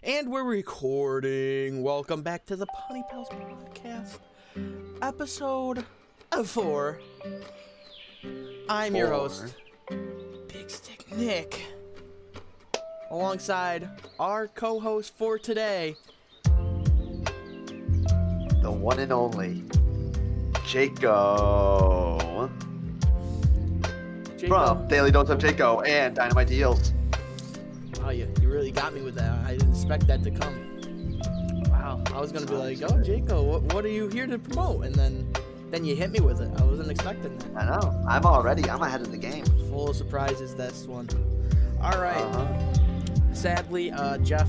And we're recording. Welcome back to the PunnyPalz podcast, episode 4. I'm your host, Big Stick Nick, alongside our co-host for today, the one and only Jaco. From Daily Dose of Jaco and Dynamite Deals. Wow, you really got me with that. I didn't expect that to come. Wow, I was gonna be like, "Oh, Jaco, what are you here to promote?" And then you hit me with it. I wasn't expecting that. I know. I'm ahead of the game. Full of surprises, this one. All right. Sadly, Jeff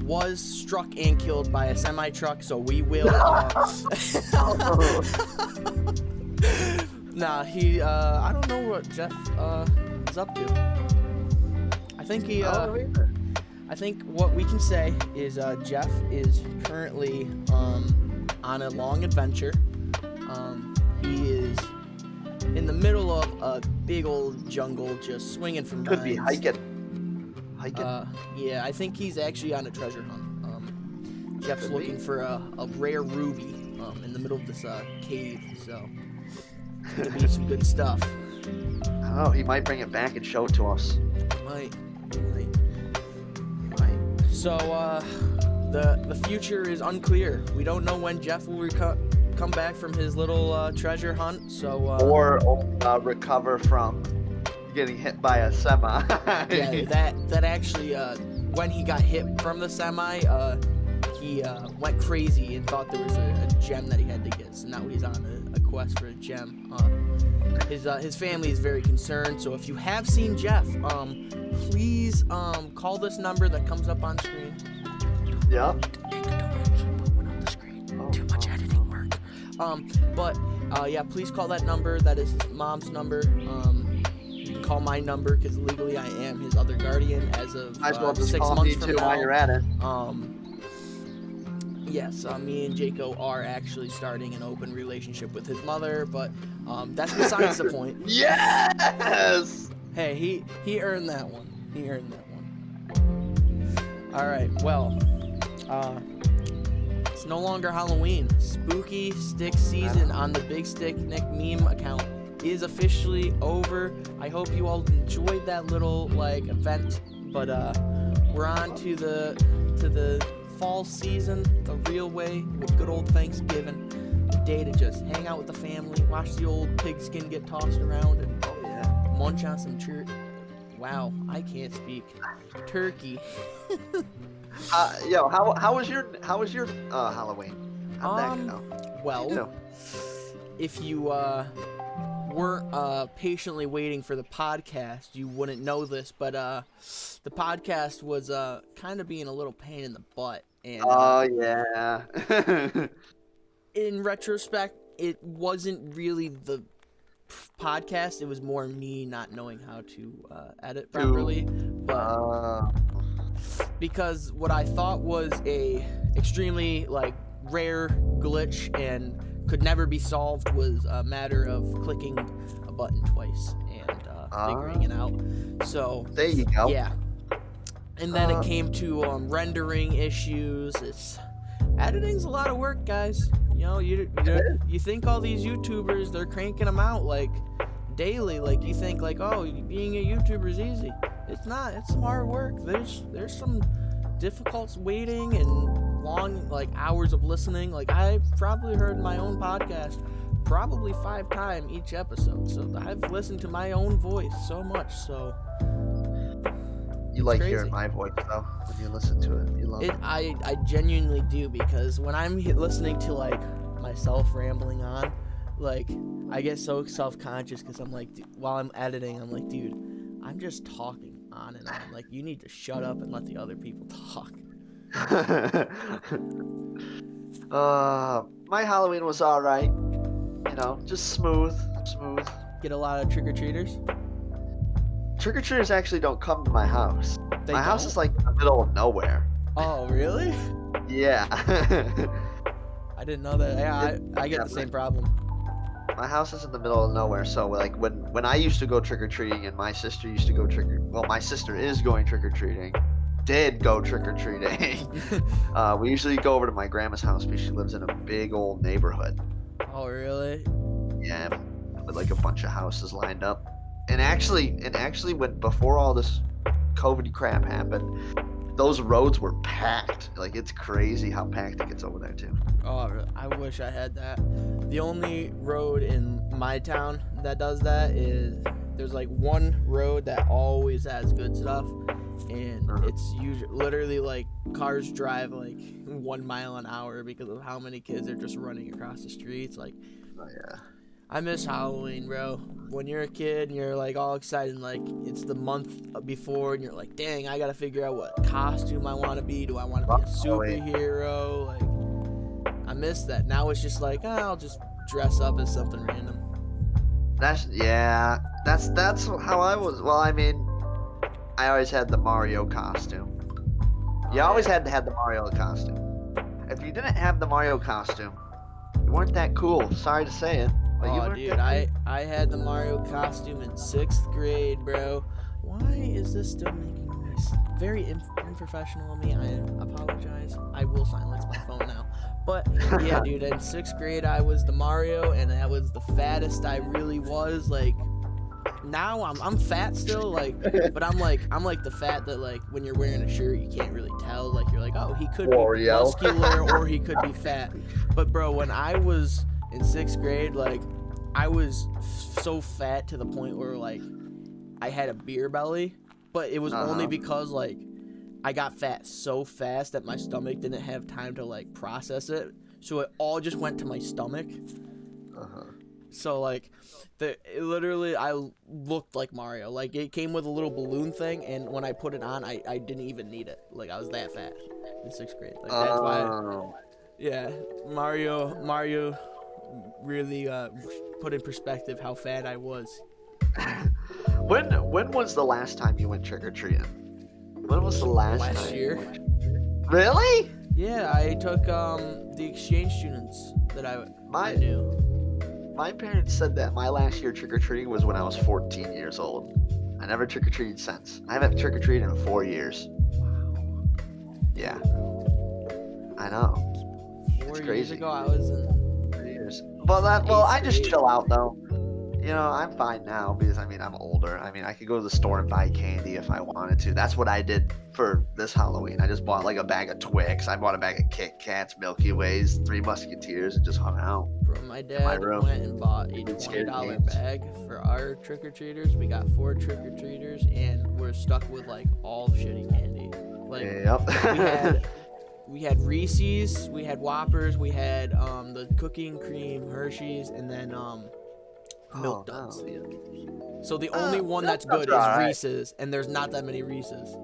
was struck and killed by a semi-truck, so we will. Nah, I don't know what Jeff is up to. I think I think what we can say is Jeff is currently on a long adventure. He is in the middle of a big old jungle, just swinging from Could be vines. hiking. Yeah, I think he's actually on a treasure hunt. Jeff's looking for a rare ruby in the middle of this cave, so it's gonna be some good stuff. Oh, he might bring it back and show it to us. Might. So, the future is unclear. We don't know when Jeff will come back from his little treasure hunt. So, or recover from getting hit by a semi. Yeah, that actually, when he got hit from the semi, he went crazy and thought there was a gem that he had to get. So now he's on a quest for a gem. His family is very concerned. So if you have seen Jeff, please call this number that comes up on screen. Yeah. Don't actually put one on the screen. Too much editing work. Yeah, please call that number. That is his mom's number. You can call my number because legally I am his other guardian as of 6 months from now. While you're at it. Yes, me and Jaco are actually starting an open relationship with his mother, but that's besides the point. Yes! Hey, he earned that one. All right, well, it's no longer Halloween. Spooky Stick season on the Big Stick Nick meme account is officially over. I hope you all enjoyed that little event, but we're on to the fall season the real way with good old Thanksgiving. The day to just hang out with the family, watch the old pigskin get tossed around, and munch on some Wow, I can't speak. Turkey. How was your Halloween? How'd that go? Well, if you weren't patiently waiting for the podcast, you wouldn't know this, but the podcast was kind of being a little pain in the butt. And, yeah. In retrospect, it wasn't really the podcast. It was more me not knowing how to edit properly. But because what I thought was a extremely rare glitch and could never be solved was a matter of clicking a button twice and figuring it out. So there you go. Yeah. And then it came to rendering issues. Editing's a lot of work, guys. You know, you think all these YouTubers, they're cranking them out daily. You think being a YouTuber is easy. It's not. It's some hard work. There's some difficult waiting and long hours of listening. I've probably heard my own podcast probably 5 times each episode. So I've listened to my own voice so much. So you like hearing my voice though when you listen to it. You love it. I genuinely do, because when I'm listening to myself rambling on, I get so self-conscious because I'm while I'm editing, I'm dude, I'm just talking on and on. You need to shut up and let the other people talk. My Halloween was all right. Just smooth. Get a lot of trick-or-treaters? Trick-or-treaters actually don't come to my house. My house is in the middle of nowhere. Oh, really? Yeah. I didn't know that. Yeah, I get the same problem. My house is in the middle of nowhere, so when I used to go trick-or-treating and my sister used to go my sister is going trick-or-treating, did go trick-or-treating. We usually go over to my grandma's house because she lives in a big old neighborhood. Oh, really? Yeah, with like a bunch of houses lined up. And actually, when before all this COVID crap happened, those roads were packed. Like, it's crazy how packed it gets over there too. Oh, I wish I had that. The only road in my town that does that is there's like one road that always has good stuff, and it's usually literally like cars drive like 1 mile an hour because of how many kids are just running across the streets. Like, Oh yeah. I miss Halloween, bro. When you're a kid and you're like all excited, and, like it's the month before, and you're like, dang, I gotta figure out what costume I want to be. Do I want to be a superhero? Like, I miss that. Now it's just like, I'll just dress up as something random. That's how I was. Well, I mean, I always had the Mario costume. You always had to have the Mario costume. If you didn't have the Mario costume, you weren't that cool. Sorry to say it. Oh, dude, I had the Mario costume in 6th grade, bro. Why is this still making noise? Very unprofessional of me. I apologize. I will silence my phone now. But yeah, dude, in 6th grade, I was the Mario, and that was the fattest I really was. Like, now I'm fat still, like, but I'm like the fat that, like, when you're wearing a shirt, you can't really tell. Like, you're like, oh, he could be muscular or he could be fat. But bro, when I was in 6th grade, like, I was so fat to the point where, like, I had a beer belly, but it was only because, like, I got fat so fast that my stomach didn't have time to, like, process it, so it all just went to my stomach. So, like, literally, I looked like Mario. Like, it came with a little balloon thing, and when I put it on, I didn't even need it. Like, I was that fat in 6th grade. Like, that's why, yeah, Mario really put in perspective how fat I was. When was the last time you went trick-or-treating? When was the last time? Year. Really? Yeah, I took the exchange students that I knew. My parents said that my last year trick-or-treating was when I was 14 years old. I never trick-or-treated since. I haven't trick-or-treated in 4 years. Wow. Yeah. I know. 4 years ago, I was in 3 years. Well, I just chill out though. You know, I'm fine now because, I mean, I'm older. I mean, I could go to the store and buy candy if I wanted to. That's what I did for this Halloween. I just bought like a bag of Twix. I bought a bag of Kit Kats, Milky Ways, 3 Musketeers, and just hung out. Bro, my dad went and bought a $20 bag for our trick-or-treaters. We got 4 trick-or-treaters, and we're stuck with, like, all shitty candy. Like, yep. we had Reese's, we had Whoppers, we had the cookie and cream Hershey's, and then Milk Duds. So the only one that's good is Reese's, and there's not that many Reese's.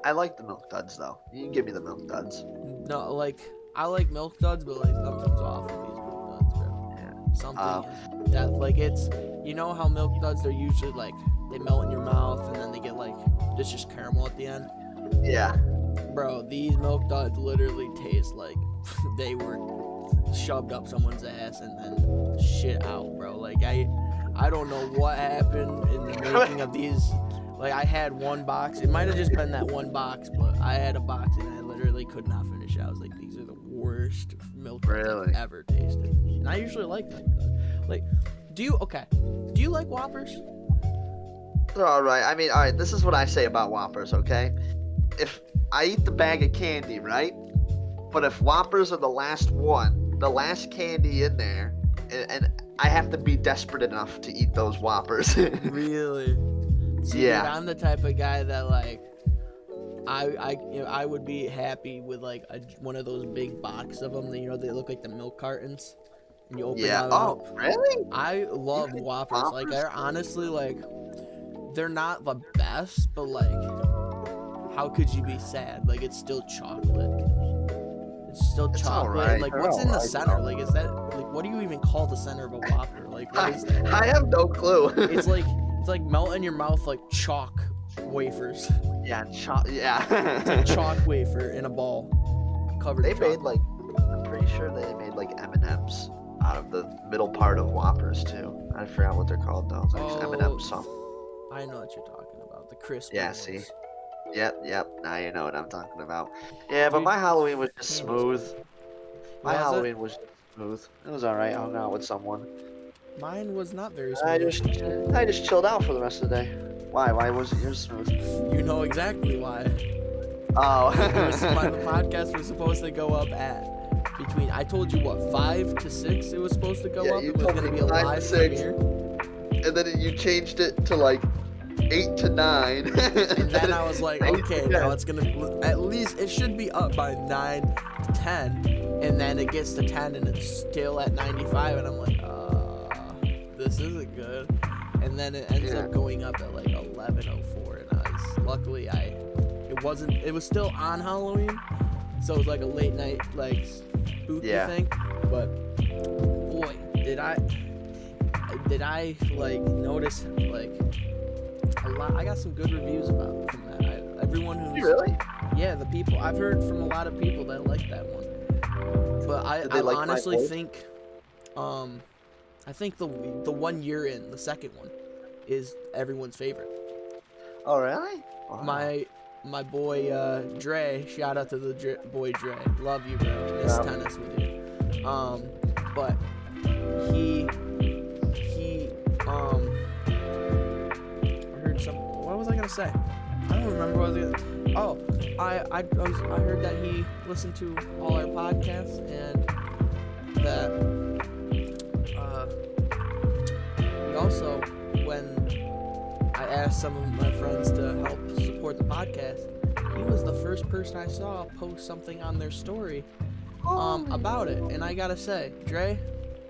I like the Milk Duds though. You can give me the Milk Duds. No, like, I like Milk Duds, but like something's off with these Milk Duds, bro. Yeah. Something that, like, it's, you know how Milk Duds, they're usually like they melt in your mouth and then they get like it's just caramel at the end. Yeah. Bro, these Milk Duds literally taste like they were shoved up someone's ass and then shit out, bro. Like, I don't know what happened in the making of these. Like, I had one box. It might have just been that one box, but I had a box and I literally could not finish it. I was like, these are the worst Milk Duds I've ever tasted. And I usually like Milk Duds. Like, do you like Whoppers? They're alright. I mean, alright, this is what I say about Whoppers, okay? If I eat the bag of candy, right? But if Whoppers are the last one, the last candy in there, and I have to be desperate enough to eat those Whoppers. Really? See, yeah. Dude, I'm the type of guy that, like, I would be happy with like one of those big boxes of them. That, you know, they look like the milk cartons, and you open them up. Really? I love Whoppers. Like, they're honestly, like, they're not the best, but like, how could you be sad? Like, it's still chocolate. It's still chocolate. Right. Like, what's in the center? Like, is that, like, what do you even call the center of a Whopper? Like, what is that? I have no clue. It's like melt in your mouth like chalk wafers. Yeah, yeah. It's like chalk wafer in a ball covered in chocolate. Made like, I'm pretty sure they made like M&Ms out of the middle part of Whoppers too. I forgot what they're called though. It's like M&M something. I know what you're talking about. The crispy Yeah, ones. see? Yep. Now you know what I'm talking about. Yeah, but Dude, my Halloween was just candy's smooth. My Was it? Halloween was just smooth. It was alright. I hung out with someone. Mine was not very I smooth. just I just chilled out for the rest of the day. Why? Why wasn't yours smooth? You know exactly why. Oh. The podcast was supposed to go up at between. I told you what, 5 to 6. It was supposed to go Yeah, up. you It was told gonna me be a 5 to live 6. premiere. And then you changed it to like 8 to 9. And then I was like, 8 okay, to now 10. it's gonna at least it should be up by 9 to 10, and then it gets to 10 and it's still at 95, and I'm like, this isn't good. And then it ends up going up at like 11:04, and luckily it was still on Halloween, so it was like a late night like spooky thing. But boy, did I like notice like a lot. I got some good reviews from that. Everyone who's Really? Yeah, the people I've heard from a lot of people that like that one. But I like honestly my voice? think I think the 1 year in, the second one, is everyone's favorite. Oh, really? Wow. My boy Dre, shout out to the boy Dre. Love you, bro. Miss tennis with you. But he I heard some. What was I gonna say? I don't remember what I was gonna. Oh, I heard that he listened to all our podcasts and that he also, when I asked some of my friends to help support the podcast, he was the first person I saw post something on their story about it. And I gotta say, Dre,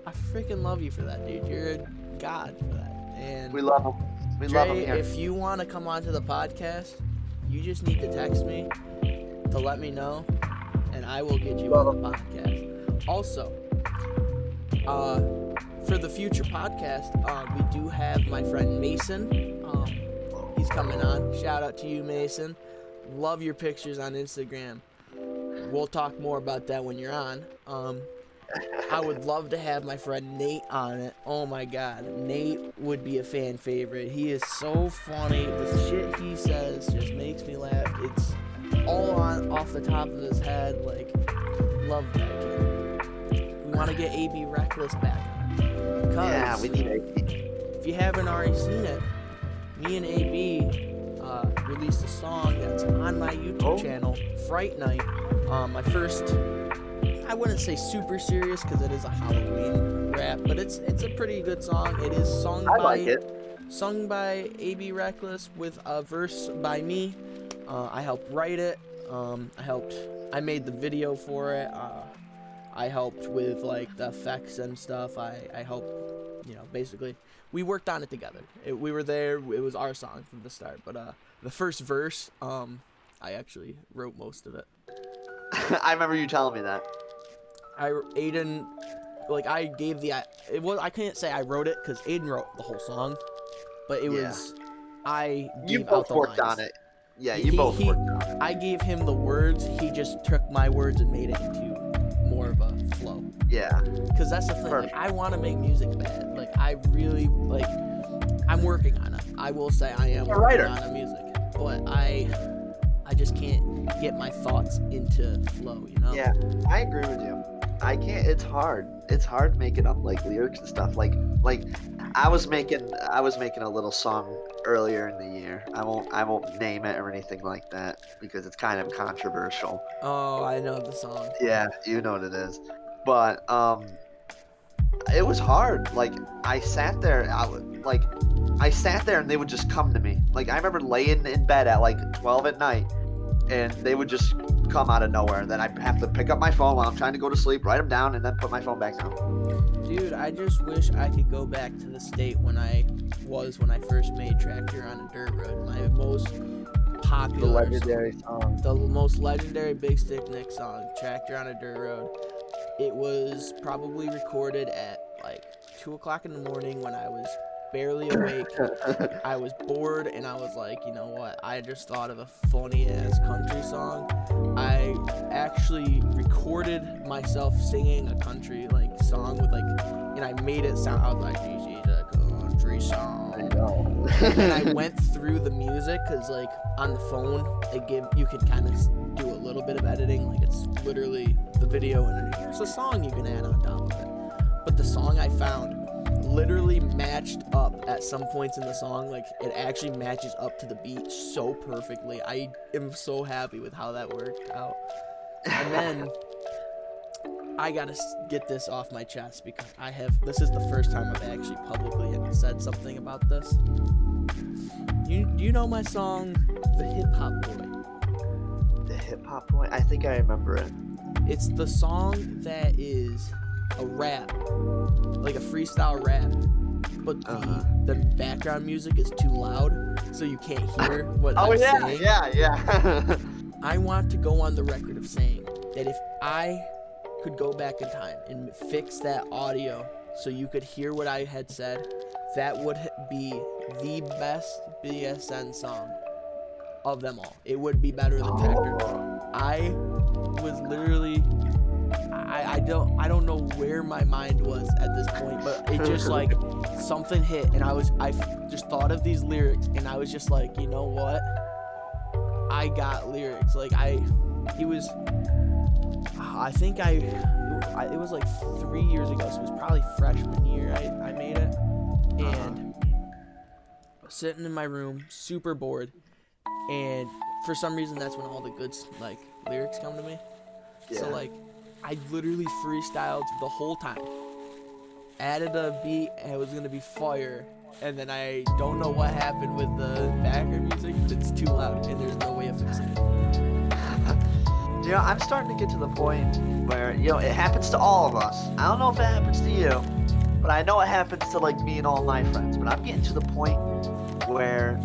I freaking love you for that, dude. You're a god for that. And We love him. We love him Dre, here. if you want to come onto the podcast, you just need to text me to let me know, and I will get you on the podcast. Also, for the future podcast, we do have my friend Mason. He's coming on. Shout out to you, Mason. Love your pictures on Instagram. We'll talk more about that when you're on. I would love to have my friend Nate on it. Oh my god, Nate would be a fan favorite. He is so funny. The shit he says just makes me laugh. It's all off the top of his head. Like, love that kid. We want to get AB Reckless back on. Yeah, we need AB. If you haven't already seen it, me and AB released a song that's on my YouTube channel, Fright Night. My first, I wouldn't say super serious because it is a Halloween rap, but it's a pretty good song. It is sung by AB Reckless with a verse by me. I helped write it. I made the video for it. I helped with like the effects and stuff. I helped, basically we worked on it together. We were there. It was our song from the start. But the first verse, I actually wrote most of it. I remember you telling me that. Aiden, like I gave I can't say I wrote it because Aiden wrote the whole song, but it was I gave out the lines. You both worked on it. Yeah, you both worked on it. I gave him the words. He just took my words and made it into more of a flow. Yeah. Because that's the thing. Like, I want to make music bad. Like I really like. I'm working on it. I will say I am working on the music, but I just can't get my thoughts into flow. Yeah, I agree with you. I can't. It's hard. It's hard making up like lyrics and stuff. Like I was making a little song earlier in the year. I won't name it or anything like that because it's kind of controversial. Oh, I know the song. Yeah, you know what it is. But it was hard. Like I sat there and they would just come to me. Like I remember laying in bed at like 12 at night and they would just come out of nowhere. And then I'd have to pick up my phone while I'm trying to go to sleep, write them down, and then put my phone back down. Dude, I just wish I could go back to the state when I first made Tractor on a Dirt Road. My most popular, the legendary song. The most legendary Big Stick Nick song, Tractor on a Dirt Road. It was probably recorded at like 2 o'clock in the morning when I was barely awake. I was bored and I was like, you know what? I just thought of a funny ass country song. I actually recorded myself singing a country like song with like, and I made it sound. I was like, this is a country song. I know. And I went through the music because, like, on the phone, you can kind of do a little bit of editing. Like, it's literally the video, and then here's a song you can add on top of it. But the song I found literally matched up at some points in the song. Like, it actually matches up to the beat so perfectly. I am so happy with how that worked out. And then I gotta get this off my chest because this is the first time I've actually publicly said something about this. Do you know my song, The Hip Hop Boy? The Hip Hop Boy? I think I remember it. It's the song that is a rap, like a freestyle rap, but the background music is too loud, so you can't hear what I'm saying. Yeah. I want to go on the record of saying that if I could go back in time and fix that audio so you could hear what I had said, that would be the best BSN song of them all. It would be better than Tractor. I was literally, I don't know where my mind was at this point, but it just like something hit, and I just thought of these lyrics, and I was just like, you know what? I got lyrics. Like it was like 3 years ago, so it was probably freshman year I made it, and I was sitting in my room, super bored, and for some reason that's when all the good like lyrics come to me. Yeah. So like I literally freestyled the whole time, added a beat, and it was gonna be fire, and then I don't know what happened with the background music. It's too loud, and there's no way of fixing it. You know, I'm starting to get to the point where, you know, it happens to all of us. I don't know if it happens to you, but I know it happens to, like, me and all my friends. But I'm getting to the point where,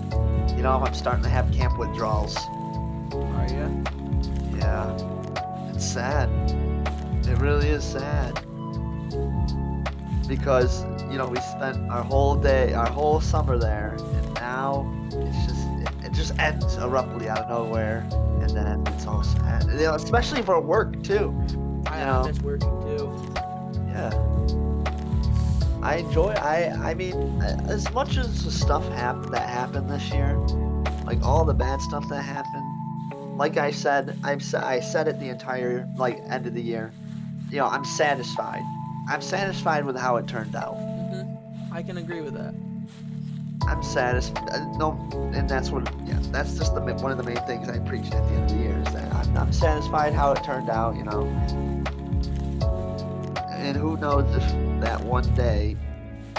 you know, I'm starting to have camp withdrawals. Are you? Yeah. It's sad. It really is sad. Because, you know, we spent our whole summer there, and now it just ends abruptly out of nowhere. And then it's all sad, you know, especially for work too. I miss working too. Yeah. I mean, as much as the stuff that happened this year, like all the bad stuff that happened, like I said, I said it the entire like end of the year. You know, I'm satisfied. I'm satisfied with how it turned out. I can agree with that. I'm satisfied. And that's just one of the main things I preach at the end of the year is that I'm satisfied how it turned out, you know. And who knows if that one day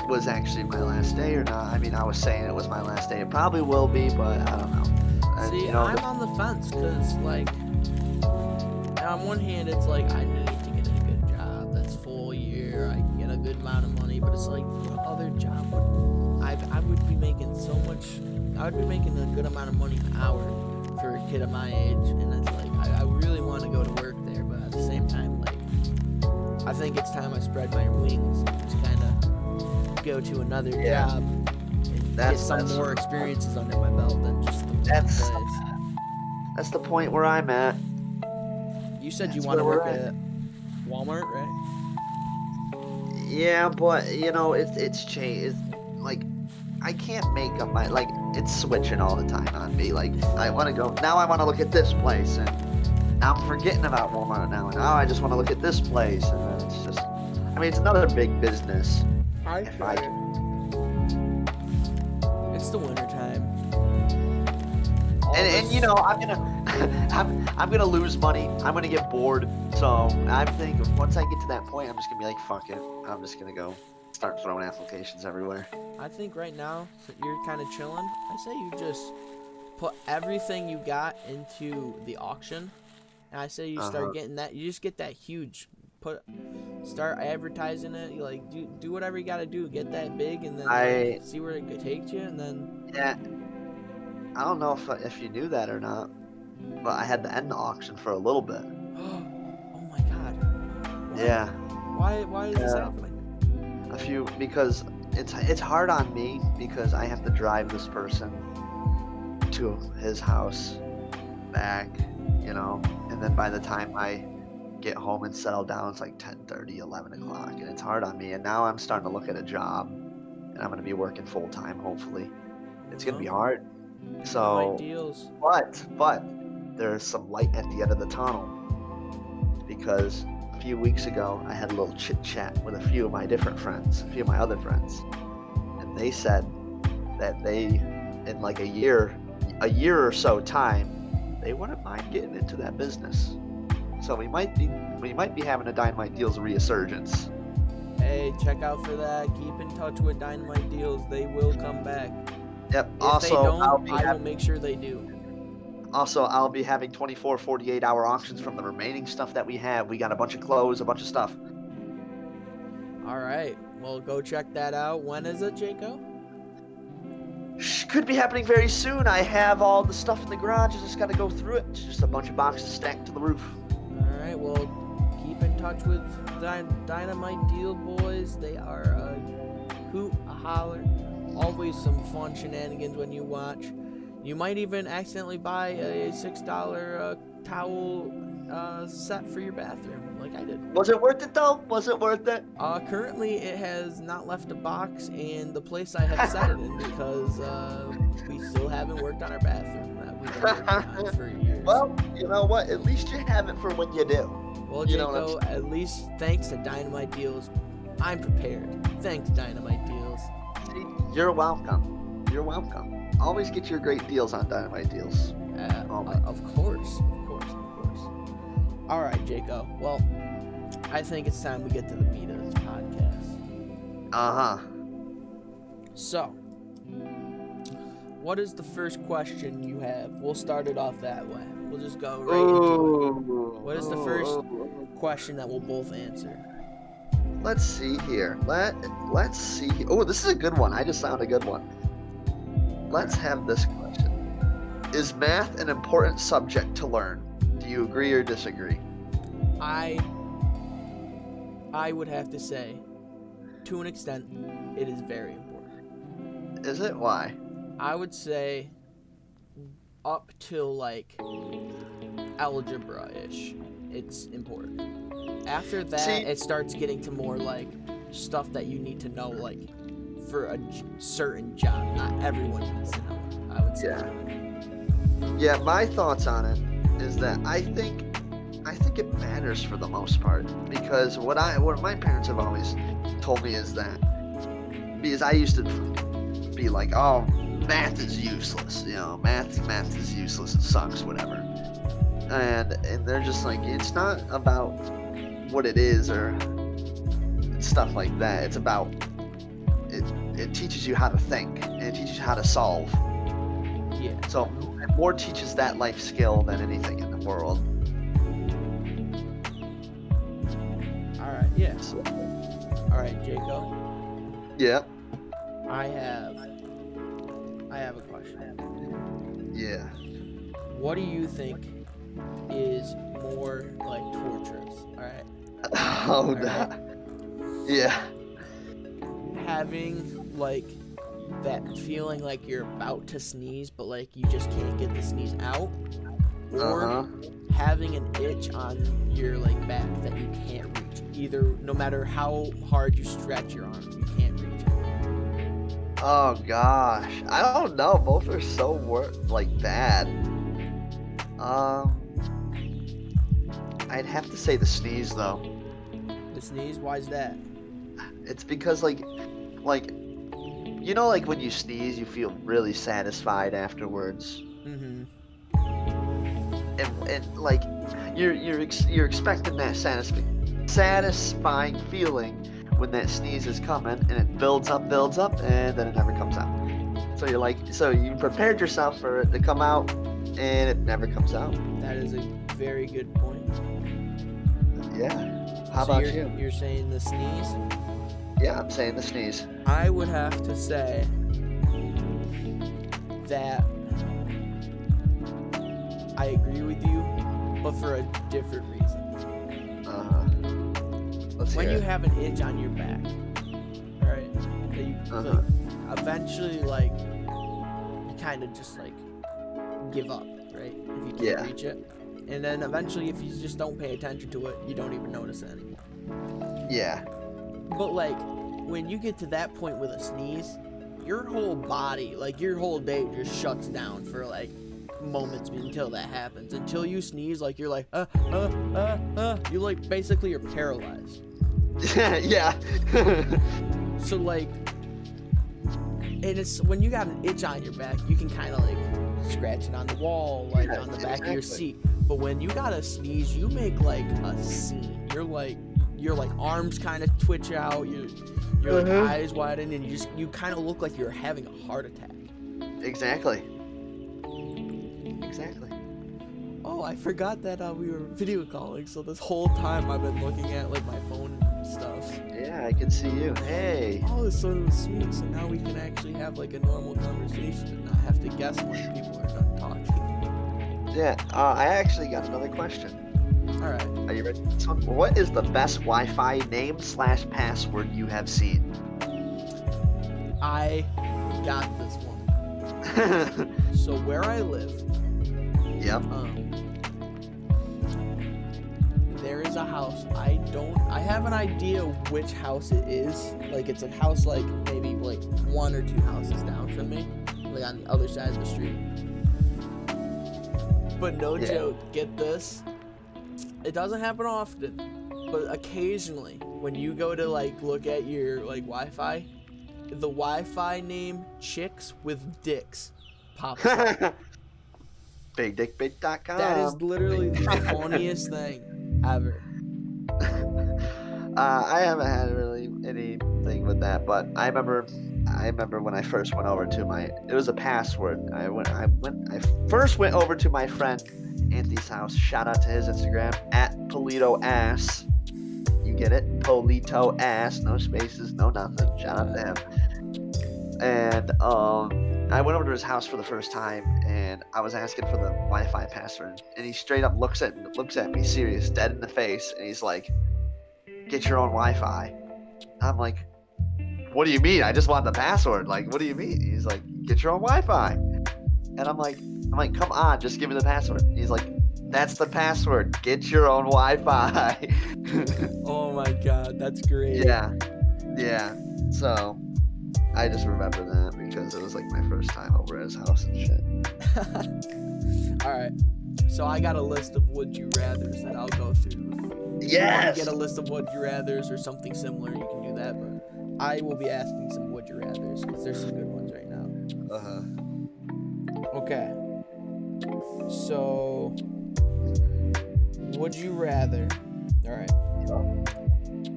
was actually my last day or not. I mean, I was saying it was my last day. It probably will be, but I don't know. See, you know, I'm on the fence because, like, on one hand, it's like I need to get a good job that's full year. I can get a good amount of money, but it's like what other job I would be making so much. I would be making a good amount of money an hour for a kid of my age, and it's like I really want to go to work there, but at the same time, like I think it's time I spread my wings and just kind of go to another job and get some more experiences under my belt than just the place. That's the point where I'm at. You said you want to work at Walmart, right? Yeah, but you know it's changed. Like I can't make up my it's switching all the time on me. Like I want to go now. I want to look at this place, and now I'm forgetting about Walmart now. And now I just want to look at this place, and then it's just. I mean, it's another big business. It's the winter time. And you know I'm gonna lose money. I'm gonna get bored. So I'm thinking once I get to that point, I'm just gonna be like, fuck it. I'm just gonna go start throwing applications everywhere. I think right now you're kind of chilling. I say you just put everything you got into the auction, and I say you start getting that. You just get that huge. Start advertising it. You like do whatever you gotta do. Get that big, and then see where it takes you, and then. Yeah. I don't know if you knew that or not, but I had to end the auction for a little bit. Oh my god. What? Yeah. Why is this happening? Because it's hard on me because I have to drive this person to his house back, you know, and then by the time I get home and settle down, it's like 10:30, 11 o'clock, and it's hard on me. And now I'm starting to look at a job, and I'm gonna be working full time. Hopefully, it's gonna be Uh-huh. hard. Dynamite So, deals. but there's some light at the end of the tunnel because a few weeks ago I had a little chit chat with a few of my different friends, a few of my other friends, and they said that they, in like a year or so time, they wouldn't mind getting into that business. So we might be having a Dynamite Deals resurgence. Hey, check out for that. Keep in touch with Dynamite Deals. They will come back. Yep. If Also, they don't, I will make sure they do. Also, I'll be having 24, 48-hour auctions from the remaining stuff that we have. We got a bunch of clothes, a bunch of stuff. All right. Well, go check that out. When is it, Jaco? Could be happening very soon. I have all the stuff in the garage. I just got to go through it. It's just a bunch of boxes stacked to the roof. All right. Well, keep in touch with Dynamite Deal boys. They are a hoot, a holler. Always some fun shenanigans when you watch. You might even accidentally buy a $6 towel set for your bathroom, like I did. Was it worth it though? Was it worth it? Currently, it has not left a box in the place I have set it in because we still haven't worked on our bathroom that we've been working on for years. Well, you know what? At least you have it for when you do. Well, You know Jaco, at least thanks to Dynamite Deals, I'm prepared. Thanks, Dynamite Deals. See, you're welcome. You're welcome. Always get your great deals on Dynamite Deals. Of course. All right, Jaco. Well, I think it's time we get to the meat of this podcast. Uh-huh. So, what is the first question you have? We'll start it off that way. We'll just go right into it. What is the first question that we'll both answer? Let's see here. Let's see. Oh, this is a good one. I just found a good one. Let's have this question. Is math an important subject to learn? Do you agree or disagree? I would have to say, to an extent, it is very important. Is it? Why? I would say up till like algebra-ish, it's important. After that, it starts getting to more like stuff that you need to know, like for a certain job. Not everyone needs to know, I would say. Yeah, my thoughts on it is that I think it matters for the most part because what my parents have always told me is that because I used to be like, oh, math is useless, math is useless, it sucks, whatever, and they're just like, it's not about what it is or stuff like that. It's about it teaches you how to think and it teaches you how to solve. Yeah. So more teaches that life skill than anything in the world. All right. Yeah. All right, Jaco. Yeah. I have a question. Yeah. What do you think is more like torturous? All right. Oh, yeah. Having like that feeling like you're about to sneeze, but like you just can't get the sneeze out, or having an itch on your like back that you can't reach. Either, no matter how hard you stretch your arm, you can't reach it. Oh gosh, I don't know. Both are so bad. I'd have to say the sneeze though. The sneeze? Why is that? It's because like when you sneeze, you feel really satisfied afterwards. Mm-hmm. And like you're expecting that satisfying feeling when that sneeze is coming, and it builds up, and then it never comes out. So you prepared yourself for it to come out, and it never comes out. That is a very good point. Yeah. How about you? You're saying the sneeze? Yeah, I'm saying the sneeze. I would have to say that I agree with you, but for a different reason. When you have an itch on your back, right? That you like, eventually like you kind of just like give up, right? If you can't reach it, and then eventually if you just don't pay attention to it, you don't even notice it anymore. Yeah. But like when you get to that point with a sneeze, your whole body, like your whole day just shuts down for like moments until that happens. Until you sneeze, like you're like, you like basically you're paralyzed. Yeah. So like, and it's when you got an itch on your back, you can kind of like scratch it on the wall, like on the back of your seat. But when you gotta sneeze, you make like a scene. Your like arms kind of twitch out. Your like eyes widen, and you kind of look like you're having a heart attack. Exactly. Oh, I forgot that we were video calling. So this whole time I've been looking at like my phone and stuff. Yeah, I can see you. Hey. Oh, it's so sweet. So now we can actually have like a normal conversation and not have to guess when people are done talking. Yeah. I actually got another question. All right. Are you ready for this one? What is the best Wi-Fi name/password you have seen? I got this one. So where I live, Yep. there is a house. I have an idea which house it is. Like it's a house like maybe like 1 or 2 houses down from me, like on the other side of the street. But no joke, get this. It doesn't happen often, but occasionally when you go to like look at your like Wi-Fi, the Wi-Fi name Chicks with Dicks pops up. BigDickBig.com. That is literally the funniest thing ever. I haven't had really anything with that, but I remember when I first went over to it was a password. I first went over to my friend Anthony's house. Shout out to his Instagram @PolitoAss. You get it? PolitoAss. No spaces, no nothing. Shout out to him. And I went over to his house for the first time, and I was asking for the Wi-Fi password, and he straight up looks at me, serious, dead in the face, and he's like, "Get your own Wi-Fi." I'm like, "What do you mean? I just want the password. Like, what do you mean?" He's like, "Get your own Wi-Fi." And I'm like, "Come on, just give me the password." He's like, "That's the password. Get your own Wi-Fi." Oh my god, that's great. Yeah. So I just remember that because it was like my first time over at his house and shit. Alright, so I got a list of would you rathers that I'll go through. Yes! If you get a list of would you rathers or something similar, you can do that, but I will be asking some would you rathers because there's some good ones right now. Okay. So, would you rather, alright,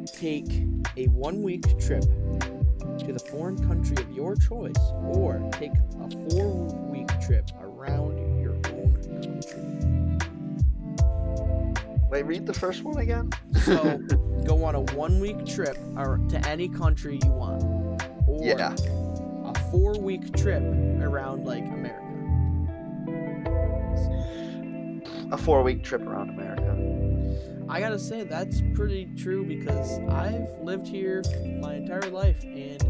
take a 1-week trip to the foreign country of your choice, or take a 4-week trip around your own country? Wait, read the first one again? So, go on a 1-week trip to any country you want, or a 4-week trip around, like, America. A 4-week trip around America. I gotta say, that's pretty true because I've lived here my entire life, and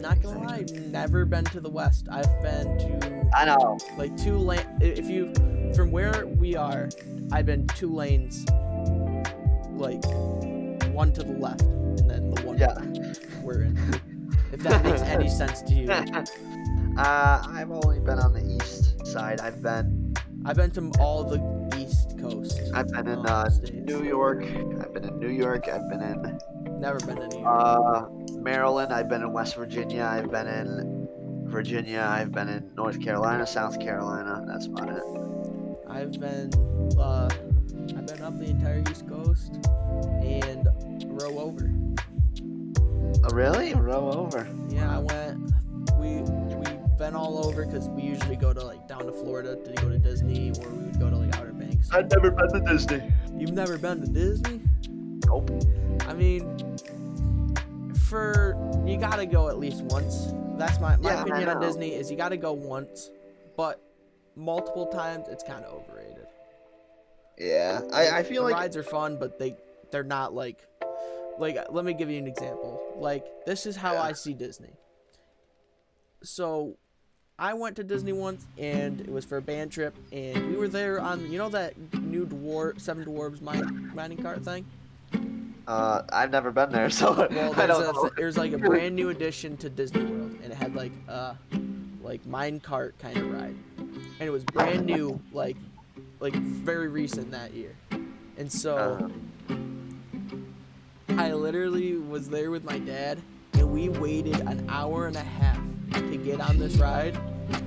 not gonna lie, I've never been to the West. I've been to, I know, like 2 lanes. If you, from where we are, I've been 2 lanes, like 1 to the left, and then the one we're in. If that makes any sense to you. I've only been on the east side. I've been to all the East Coast. I've been in New York. I've been in New York. I've been in. Never been to New York. Maryland. I've been in West Virginia. I've been in Virginia. I've been in North Carolina, South Carolina. That's about it. I've been up the entire East Coast and row over. Oh, really? Row over? Yeah, I went. We've been all over because we usually go to like down to Florida to go to Disney, or we would go to like Outer Banks. I've never been to Disney. You've never been to Disney? Nope. I mean, you gotta go at least once. That's my opinion on Disney is you gotta go once, but multiple times it's kind of overrated. Yeah, I feel like rides are fun, but they're not like let me give you an example. Like, this is how I see Disney. So I went to Disney once, and it was for a band trip, and we were there on, you know, that new Seven Dwarves mining cart thing? I've never been there, so Well, I don't know. there's like a brand new addition to Disney World, and it had like mine cart kind of ride, and it was brand new, like very recent that year, and so I literally was there with my dad, and we waited an hour and a half to get on this ride.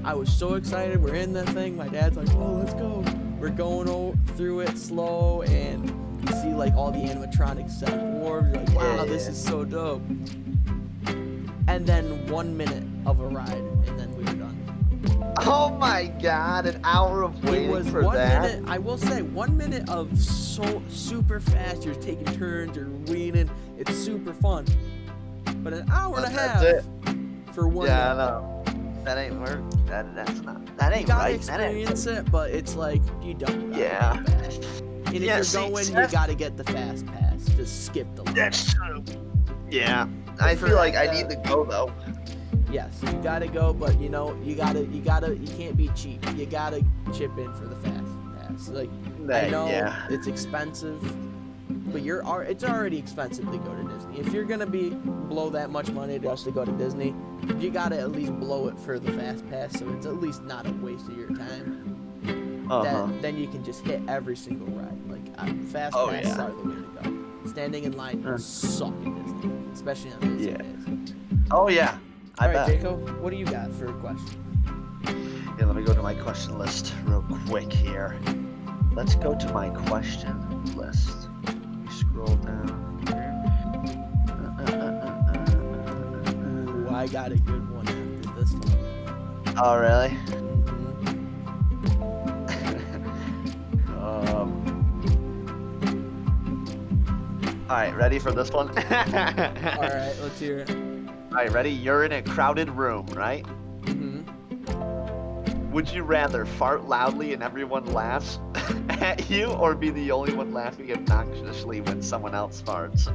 I was so excited. We're in the thing. My dad's like, "Oh, let's go." We're going through it slow, and you see like all the animatronics set up orbs. You're like, "Wow, this is so dope." And then 1 minute of a ride, and then we were done. Oh my God! An hour of waiting It was for 1 that. minute. I will say 1 minute of so super fast. You're taking turns. You're weaning. It's super fun. But an hour and a half for 1 Yeah, I minute. know. That ain't work. That's not. That ain't You gotta right. That ain't. experience it, but it's like you don't. Yeah. And if Yeah, you're see, going, you that's- gotta get the fast pass to skip the line. That's true. Yeah. I feel like I need to go though. Yes, you gotta go, but you know, you can't be cheap. You gotta chip in for the fast pass. Like, I know it's expensive, but it's already expensive to go to Disney. If you're gonna blow that much money just to go to Disney, you gotta at least blow it for the fast pass, so it's at least not a waste of your time. Then you can just hit every single ride. Like fast passes are the way to go. Standing in line suck at Disney, especially on busy days. Oh yeah. All right, Jaco, what do you got for a question? Yeah, let me go to my question list real quick here. Let's go to my question list. Let me scroll down here. Ooh, I got a good one after this one. Oh, really? All right, ready for this one? All right, let's hear it. All right, ready? You're in a crowded room, right? Would you rather fart loudly and everyone laughs at you, or be the only one laughing obnoxiously when someone else farts?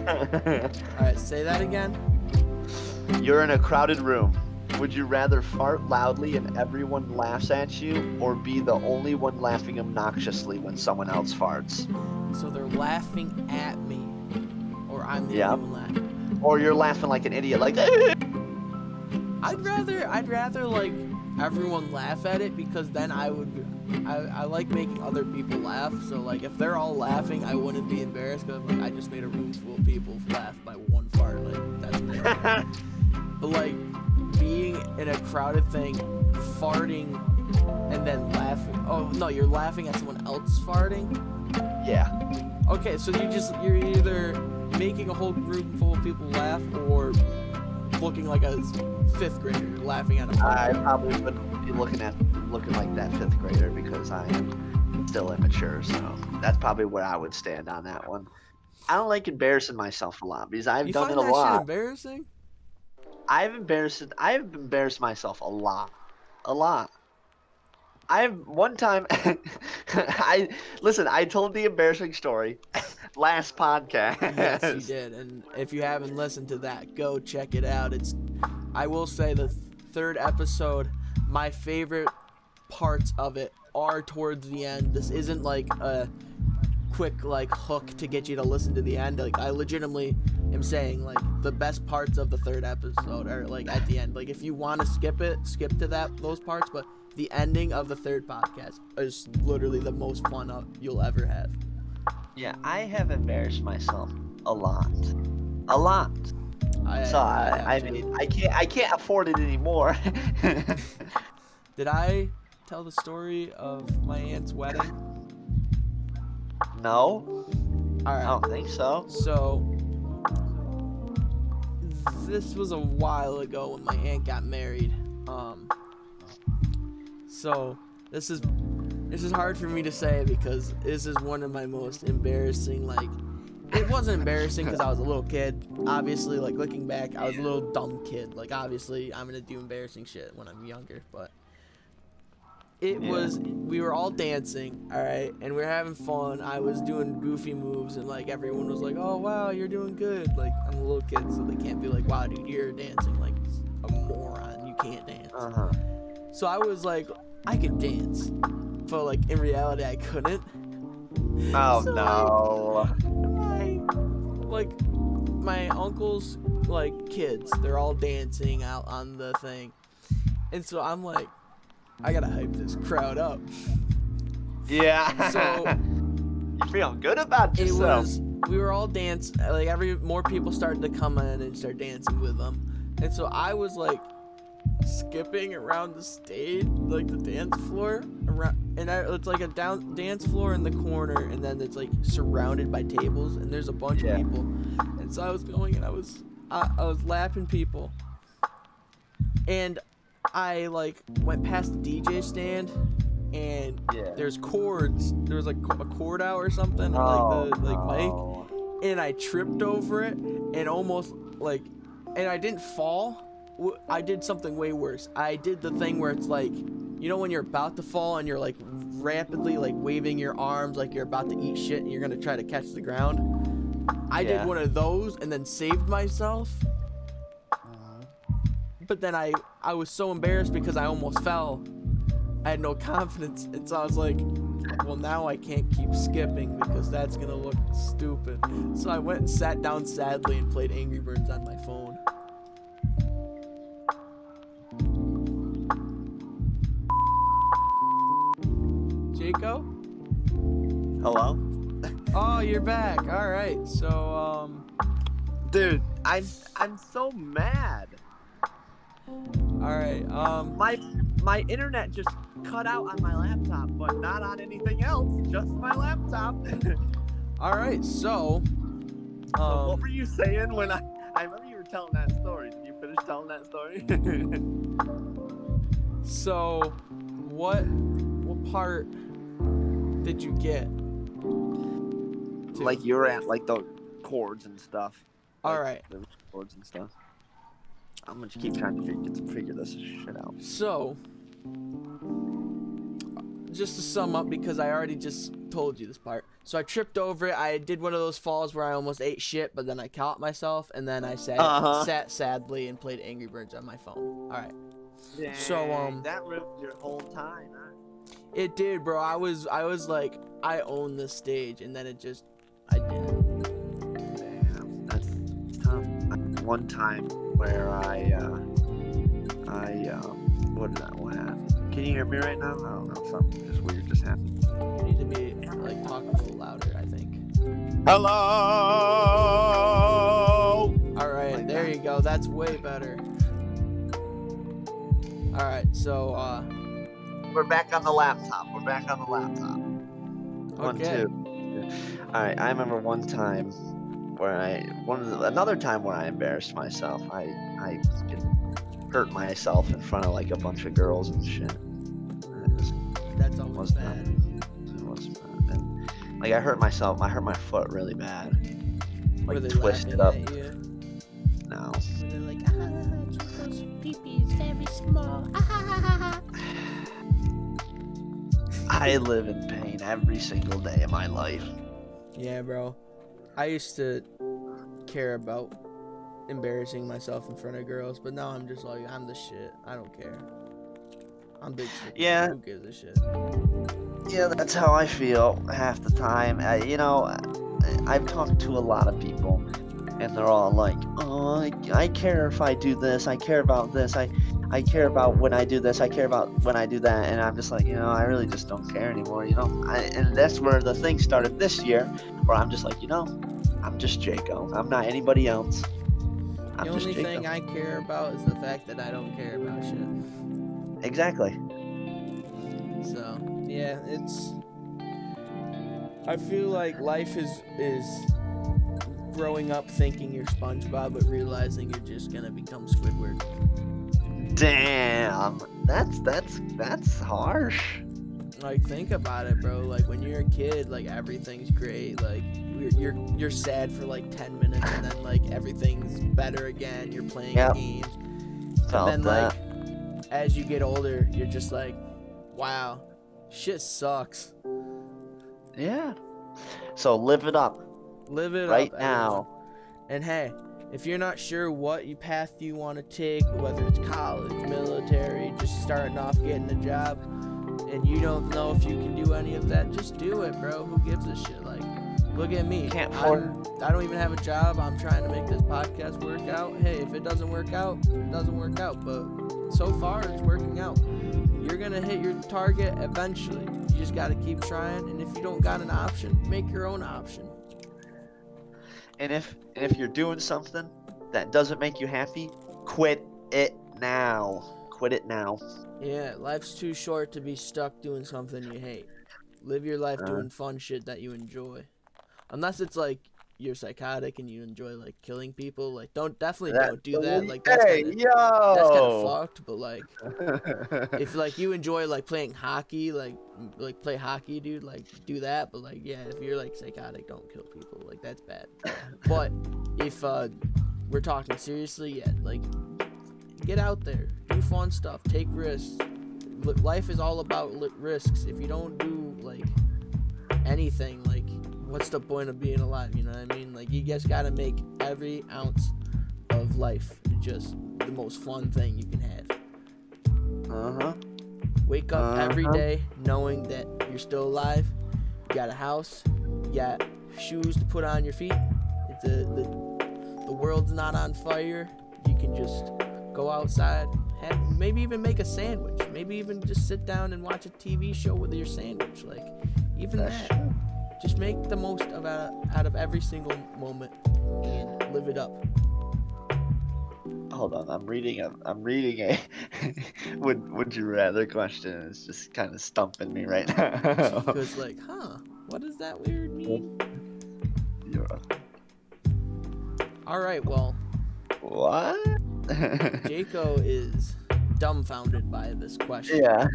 All right, say that again. You're in a crowded room. Would you rather fart loudly and everyone laughs at you, or be the only one laughing obnoxiously when someone else farts? So they're laughing at me, or I'm the only one laughing. Or you're laughing like an idiot, like. I'd rather like everyone laugh at it, because then I like making other people laugh. So like if they're all laughing, I wouldn't be embarrassed, because like, I just made a room full of people laugh by one fart. Like that's amazing. But like being in a crowded thing, farting, and then laughing. Oh no, you're laughing at someone else farting. Yeah. Okay, so you're either making a whole room full of people laugh, or looking like a 5th grader laughing at a fart. I probably wouldn't be looking like that 5th grader, because I am still immature. So that's probably where I would stand on that one. I don't like embarrassing myself a lot, because I've done it a lot. You find that shit embarrassing? I've embarrassed myself a lot. One time, I told the embarrassing story last podcast. Yes, you did. And if you haven't listened to that, go check it out. I will say the 3rd episode, my favorite parts of it are towards the end. This isn't like a quick like hook to get you to listen to the end. Like I legitimately am saying like the best parts of the 3rd episode are like at the end. Like if you want to skip to those parts, but the ending of the 3rd podcast is literally the most fun you'll ever have. Yeah, I have embarrassed myself a lot. I mean, I can't afford it anymore. Did I tell the story of my aunt's wedding? No. All right. I don't think so. So this was a while ago when my aunt got married. So this is hard for me to say, because this is one of my most embarrassing, like, it wasn't embarrassing because I was a little kid. Obviously, like, looking back, I was a little dumb kid. Like, obviously, I'm going to do embarrassing shit when I'm younger, but we were all dancing, all right, and we were having fun. I was doing goofy moves, and, like, everyone was like, oh, wow, you're doing good. Like, I'm a little kid, so they can't be like, wow, dude, you're dancing like a moron. You can't dance. So I was like, I can dance. but like in reality I couldn't. Oh So, no. My uncle's like kids, they're all dancing out on the thing, and so I'm like, I gotta hype this crowd up. Yeah. So you feeling good about yourself? we were all dancing, like more people started to come in and start dancing with them, and so I was like skipping around the stage, like the dance floor around, and it's like a dance floor in the corner, and then it's like surrounded by tables, and there's a bunch of people, and so I was going and I was lapping people, and I like went past the DJ stand, and there's cords. There was like a cord out or something, or like the mic, and I tripped over it and almost like, and I didn't fall. I did something way worse. I did the thing where it's like, you know when you're about to fall and you're like rapidly like waving your arms like you're about to eat shit and you're gonna try to catch the ground. I did one of those and then saved myself. But then I was so embarrassed because I almost fell. I had no confidence, and so I was like, well, now I can't keep skipping because that's gonna look stupid. So I went and sat down sadly and played Angry Birds on my phone. Jaco? Hello? Oh, you're back. All right. So, Dude, I'm so mad. all right. My internet just cut out on my laptop, but not on anything else. Just my laptop. All right. So, What were you saying when I remember you were telling that story. Did you finish telling that story? so, what part did you get? Like you're at like the chords and stuff. All right. The chords and stuff. I'm gonna keep trying to figure this shit out. So, just to sum up, because I already just told you this part. So I tripped over it. I did one of those falls where I almost ate shit, but then I caught myself, and then I sat sadly and played Angry Birds on my phone. All right. Dang, So that ruined your whole time, huh? It did, bro. I was like, I own this stage, and then I didn't. Damn, that's tough. One time where what happened? Can you hear me right now? I don't know, something just weird just happened. You need to be like talking a little louder, I think. Hello. All right, Like there that. you go. That's way better. All right, so We're back on the laptop. One, okay. two. All right. I remember one time where another time where I embarrassed myself. I hurt myself in front of like a bunch of girls and shit. That's almost bad. It was bad. And, like I hurt myself. I hurt my foot really bad. Were Like they twisted laughing up. at you? No. Were they like, Chico's pee-pee is very small. I live in pain every single day of my life. Yeah, bro. I used to care about embarrassing myself in front of girls, but now I'm just like, I'm the shit. I don't care. I'm big shit. Yeah. Who gives a shit? Yeah, that's how I feel half the time. I've talked to a lot of people, and they're all like, "Oh, I care if I do this. I care about this. I care about when I do this. I care about when I do that." And I'm just like, I really just don't care anymore. And that's where the thing started this year, where I'm just like, I'm just Jaco. I'm not anybody else. The only thing I care about is the fact that I don't care about shit. Exactly. So, yeah, I feel like life is growing up thinking you're SpongeBob, but realizing you're just gonna become Squidward. Damn. That's harsh. Like, think about it, bro. Like, when you're a kid, like, everything's great. Like, you're sad for like 10 minutes, and then like everything's better again. You're playing games, Felt and then that. like as you get older, you're just like, wow, shit sucks. Yeah. So live it up. Live it right up now. everyone. And hey, if you're not sure what path you want to take, whether it's college, military, just starting off getting a job, and you don't know if you can do any of that, just do it, bro. Who gives a shit? Like, look at me. I don't even have a job. I'm trying to make this podcast work out. Hey, if it doesn't work out, it doesn't work out. But so far, it's working out. You're gonna hit your target eventually. You just gotta keep trying. And if you don't got an option, make your own option. And if you're doing something that doesn't make you happy, quit it now. Quit it now. Yeah, life's too short to be stuck doing something you hate. Live your life doing fun shit that you enjoy. Unless it's like you're psychotic and you enjoy like killing people, like don't do that. Like that's kind of fucked. But like, if like you enjoy like playing hockey, like play hockey, dude, like do that. But like, yeah, if you're like psychotic, don't kill people. Like that's bad. But if we're talking seriously, yeah, like get out there, do fun stuff, take risks. Life is all about risks. If you don't do like anything, like what's the point of being alive? You know what I mean? Like you just gotta make every ounce of life just the most fun thing you can have. Wake up every day knowing that you're still alive. You got a house. You got shoes to put on your feet. The world's not on fire. You can just go outside, maybe even make a sandwich. Maybe even just sit down and watch a TV show with your sandwich. Like even that. Just make the most out of every single moment and live it up. Hold on, I'm reading a would you rather question. It's just kind of stumping me right now. Because like, what does that weird mean? Yeah. All right, well. What? Jaco is dumbfounded by this question. Yeah.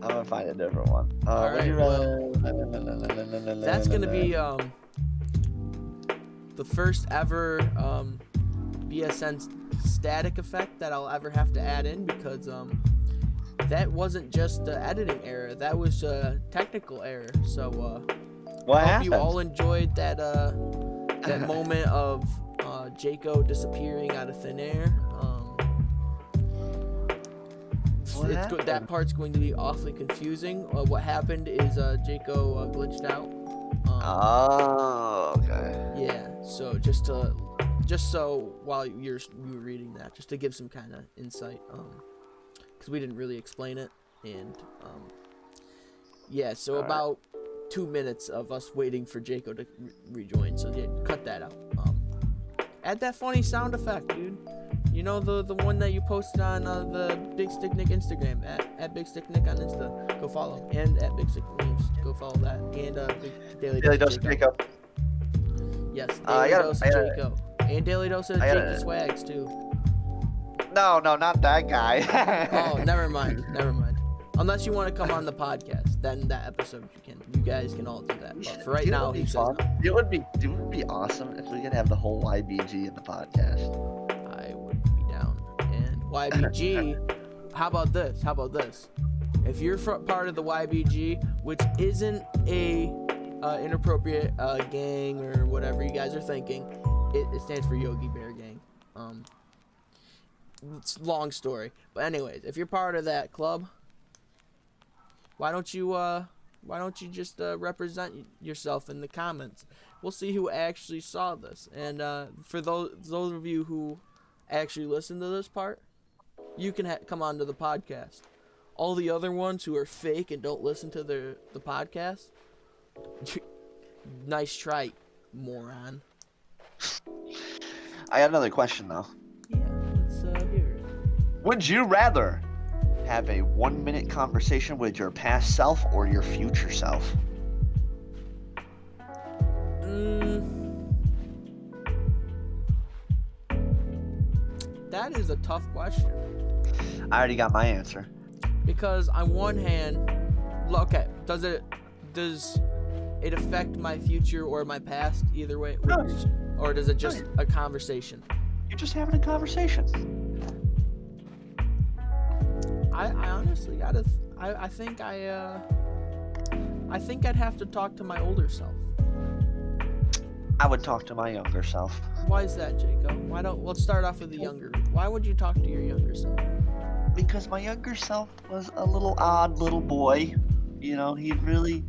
I'm gonna find a different one. Alright, well, that's gonna be the first ever BSN static effect that I'll ever have to add in, because that wasn't just the editing error, that was a technical error. So I hope you all enjoyed that that moment of Jaco disappearing out of thin air. That part's going to be awfully confusing. What happened is Jaco glitched out. Okay. Yeah. So just so while you were reading that, just to give some kind of insight, because we didn't really explain it, and yeah. So all about 2 minutes of us waiting for Jaco to rejoin. So yeah, cut that out. Add that funny sound effect, dude. You know the one that you posted on the Big Stick Nick Instagram at Big Stick Nick on Insta. Go follow him. And at Big Stick Memes. Go follow that. And Daily Dose of Jaco. Yes. Daily Dose of Jaco. And Daily Dose of Jakey Swags too. No, not that guy. Oh, never mind. Unless you want to come on the podcast, then that episode you guys can all do that. But for right now, he says no. It would be awesome if we could have the whole YBG in the podcast. I would be down. And YBG, how about this? If you're part of the YBG, which isn't a inappropriate gang or whatever you guys are thinking, it stands for Yogi Bear Gang. It's a long story, but anyways, if you're part of that club, why don't you just represent yourself in the comments? We'll see who actually saw this. And for those of you who actually listen to this part, you can come onto the podcast. All the other ones who are fake and don't listen to the podcast, nice try, moron. I got another question though. Yeah, let's hear it. Would you rather have a 1-minute conversation with your past self or your future self? That is a tough question. I already got my answer. Because on one hand, okay, does it affect my future or my past either way? No. Or does it just a conversation? You're just having a conversation. I honestly gotta. I think I'd have to talk to my older self. I would talk to my younger self. Why is that, Jacob? Let's start off with the younger. Why would you talk to your younger self? because my younger self was a little odd little boy. You know, he was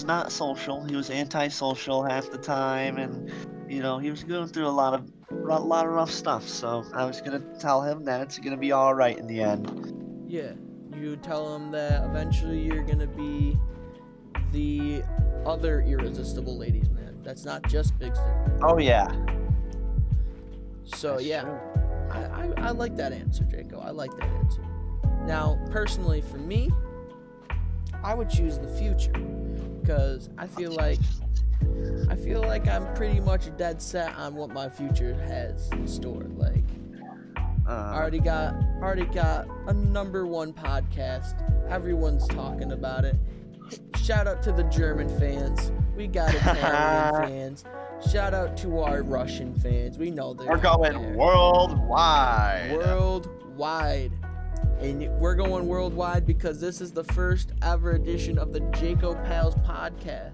not social. He was antisocial half the time, and you know, he was going through a lot of rough stuff. So I was gonna tell him that it's gonna be all right in the end. Yeah, you tell him that eventually you're gonna be the other irresistible ladies man. That's not just Big Stick. Oh yeah. So That's yeah, true. I like that answer, Jaco. I like that answer. Now, personally, for me, I would choose the future because I feel like I'm pretty much dead set on what my future has in store. Like, I already got a #1 podcast. Everyone's talking about it. Shout out to the German fans. We got Italian fans. Shout out to our Russian fans. We know they're We're going worldwide. Worldwide. And we're going worldwide because this is the first ever edition of the JacoPalz podcast.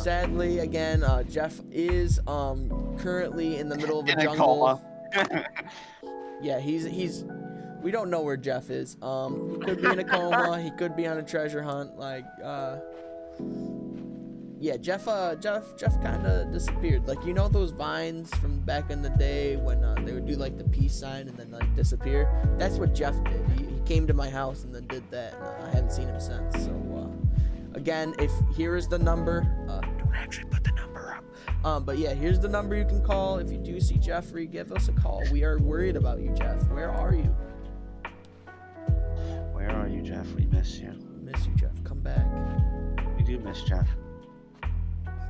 Sadly, again, Jeff is currently in the middle of a jungle. Yeah, he's. We don't know where Jeff is. He could be in a coma. He could be on a treasure hunt. Like, yeah, Jeff kind of disappeared. Like, you know those vines from back in the day when they would do like the peace sign and then like disappear? That's what Jeff did. He came to my house and then did that, and I haven't seen him since. So, again, if here is the number. Don't actually put the number up. But yeah, here's the number you can call. If you do see Jeffrey, give us a call. We are worried about you, Jeff. Where are you? Where are you, Jeff? We miss you. Miss you, Jeff. Come back. We do miss Jeff.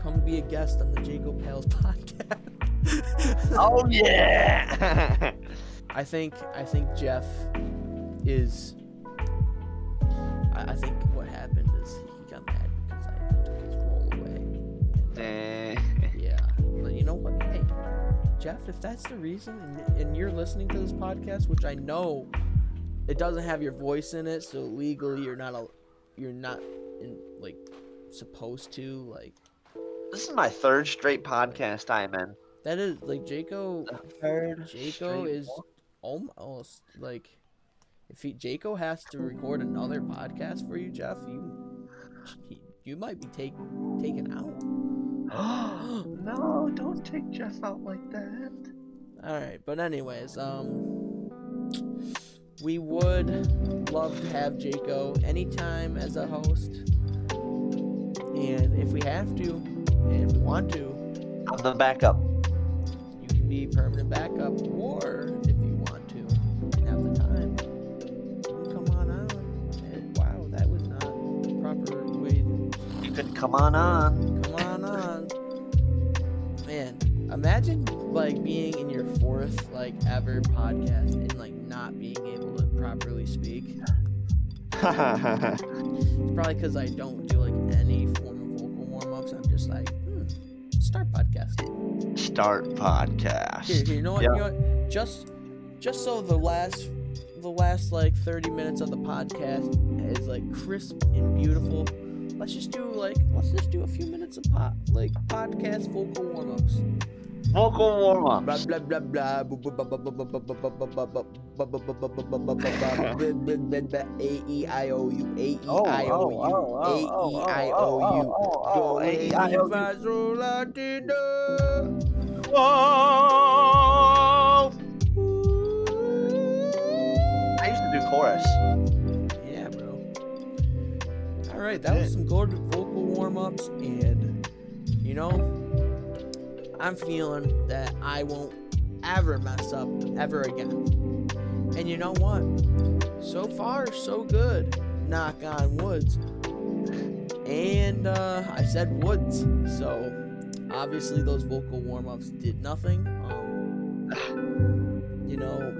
Come be a guest on the JacoPalz podcast. Oh yeah. I think Jeff is. I think what happened is he got mad because I took his role away. Yeah, but you know what? Hey, Jeff, if that's the reason, and you're listening to this podcast, which I know it doesn't have your voice in it, so legally you're not in, like, supposed to, like. This is my third straight podcast I'm in. That is like Jaco is almost like if Jaco has to record another podcast for you, Jeff, you might be taken out. No, don't take Jeff out like that. All right, but anyways, we would love to have Jaco anytime as a host, and if we have to and we want to, I'm the backup. You can be permanent backup, or if you want to and have the time, you can come on out. And wow, that was not the proper way. You can come on on. Come on on. Man, imagine like being in your 4th like ever podcast and like not being able to properly speak. It's probably because I don't do like any form of vocal warm-ups. I'm just like, start podcasting. Start podcast. Here, you know what? Yeah. You know what? Just so the last like 30 minutes of the podcast is like crisp and beautiful. Let's just do a few minutes of podcast vocal warm-ups. Vocal warm-ups. Blah blah blah blah. A E I O U. A E I O U. A E I O U. A E I O U. I used to do chorus. Yeah, bro. All right, that was some good vocal warm-ups, and you know, I'm feeling that I won't ever mess up ever again. And you know what? So far, so good. Knock on woods. And I said woods, so obviously those vocal warm-ups did nothing. You know,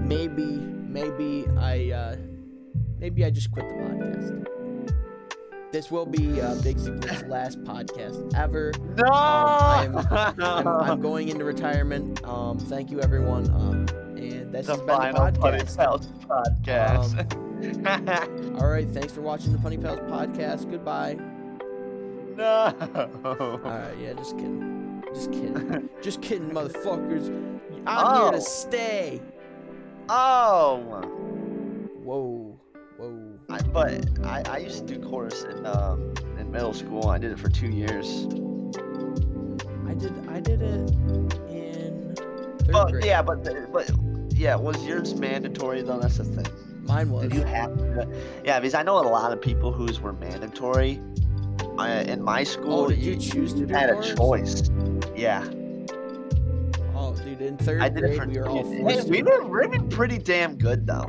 maybe I just quit the podcast. This will be Big Sigma's last podcast ever. No! I'm going into retirement. Thank you, everyone. And that's just been the PunnyPalz podcast. All right, thanks for watching the PunnyPalz podcast. Goodbye. No. All right, yeah, just kidding, motherfuckers. I'm here to stay. Oh. Whoa. I used to do chorus in middle school. I did it for 2 years. I did it in third grade. Yeah, was yours mandatory though? That's the thing. Mine was. Did you have to? Yeah, because I know a lot of people whose were mandatory. In my school, Oh, did you choose to do had chorus? a choice. Yeah. Oh, dude, in third I did it grade, for we were all hey, forced we to. were pretty damn good though.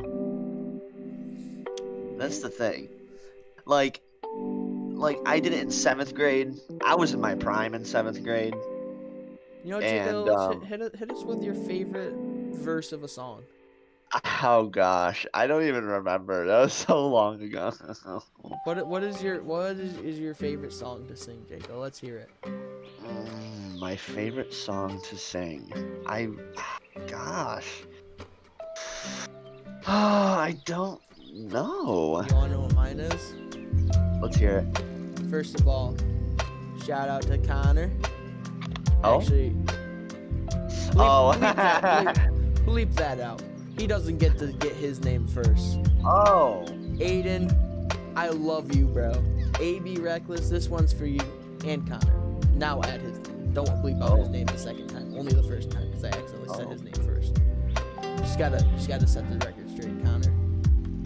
That's the thing. Like I did it in 7th grade. I was in my prime in 7th grade. You know, And Jaco, let's hit us with your favorite verse of a song. oh gosh, I don't even remember. That was so long ago. What is your favorite song to sing, Jaco? Let's hear it. My favorite song to sing. Gosh. Oh, I don't know. You wanna know what mine is? Let's hear it. First of all, shout out to Connor. Oh. Actually, bleep that out. He doesn't get to get his name first. Oh. Aiden, I love you, bro. AB Reckless, this one's for you and Connor. Now add his name. Don't bleep out his name the second time. Only the first time, because I accidentally said his name first. Just gotta set the record straight, Connor.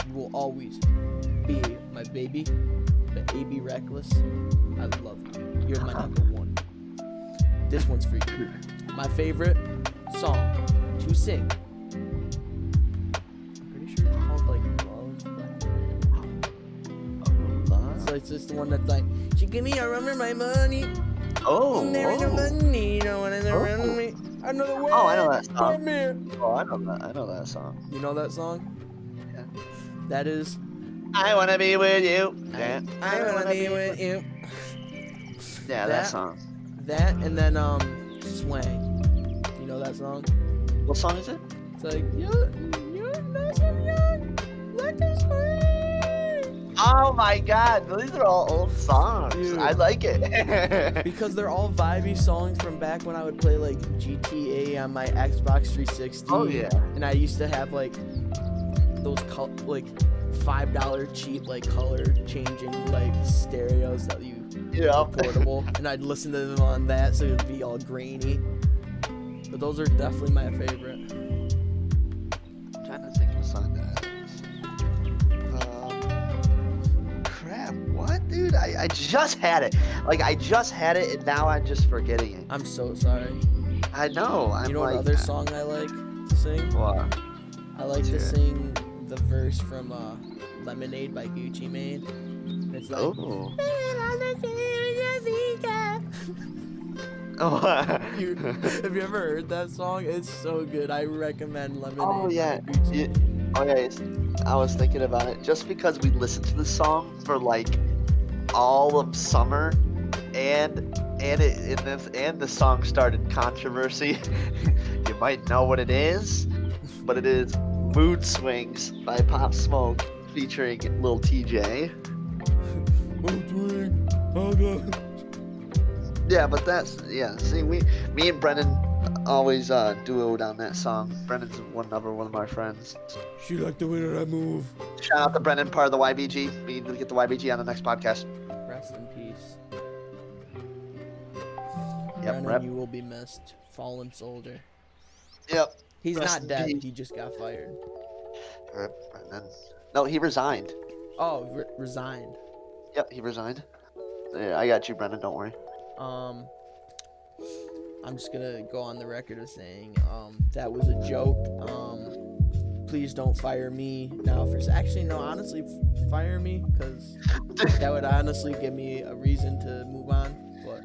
You will always be my baby, but AB Reckless, I love you. You're my number one. This one's for you. My favorite song to sing. I'm pretty sure it's called like Love. So it's just the one that's like, she give me a run for my money. Oh. There ain't no money, no one is around me. I know the word. Oh, I know that song. Come here. Oh, I know that song. You know that song? Yeah. That is. I wanna be with you. Yeah. I wanna be with you. Yeah, that song. That and then Swang. You know that song? What song is it? It's like you're nice and young, like a spring. Oh my god, these are all old songs. Dude. I like it. Because they're all vibey songs from back when I would play like GTA on my Xbox 360. Oh yeah. And I used to have like those like $5 cheap like color changing like stereos that you portable, and I'd listen to them on that so it'd be all grainy. But those are definitely my favorite. I'm trying to think of a song that crap, what, dude? I just had it. Like I just had it and now I'm just forgetting it. I'm so sorry. I know. I'm You know like, another song I like to sing? What? I like to sing the verse from Lemonade by Gucci Mane. It's like, Oh. have you ever heard that song? It's so good. I recommend Lemonade. Oh yeah. by Gucci Mane. Okay, I was thinking about it. Just because we listened to the song for like all of summer, and the song started controversy. You might know what it is, but it is "Mood Swings" by Pop Smoke featuring Lil TJ. Yeah, but see, me and Brennan always duoed on that song. Brennan's one of my friends. She liked the way that I move. Shout out to Brennan, part of the YBG. We need to get the YBG on the next podcast. Rest in peace. Yep, Brennan, rep. you will be missed. Fallen soldier. Yep. He's Rest not in dead. peace. He just got fired. Rip Brennan. No, he resigned. Oh, resigned. Yep, he resigned. Yeah, I got you, Brennan. Don't worry. I'm just gonna go on the record of saying, that was a joke. Please don't fire me now actually, no, honestly, fire me, because that would honestly give me a reason to move on, but,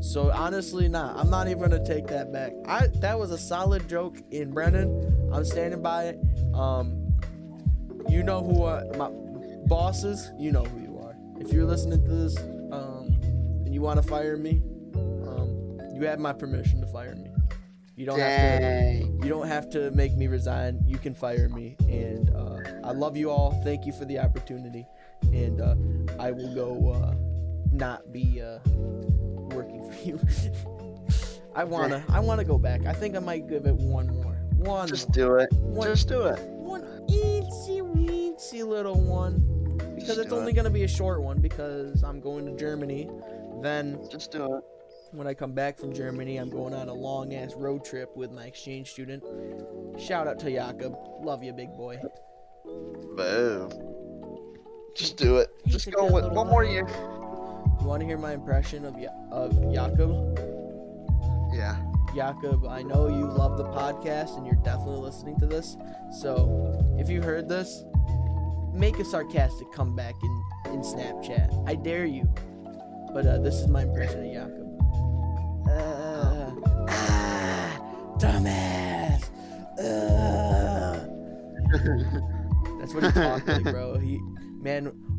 so honestly, I'm not even gonna take that back. That was a solid joke in Brennan. I'm standing by it. You know who my bosses, you know who you are. If you're listening to this, and you want to fire me, you have my permission to fire me. You don't have to make me resign. You can fire me, and I love you all. Thank you for the opportunity, and I will go not be working for you. I wanna go back. I think I might give it one One. Just do it. Just do it. One eensy little one. Because Just it's do only it. gonna be a short one because I'm going to Germany. Then Just do it. when I come back from Germany, I'm going on a long ass road trip with my exchange student. Shout out to Jacob. Love you, big boy. Boom. Just do it. He's Just a go good with little one guy. more year. You want to hear my impression of Jacob? Yeah. Jacob, I know you love the podcast and you're definitely listening to this. So, if you heard this, make a sarcastic comeback in Snapchat. I dare you. But this is my impression of Jacob. Dumbass. That's what he talked like, bro.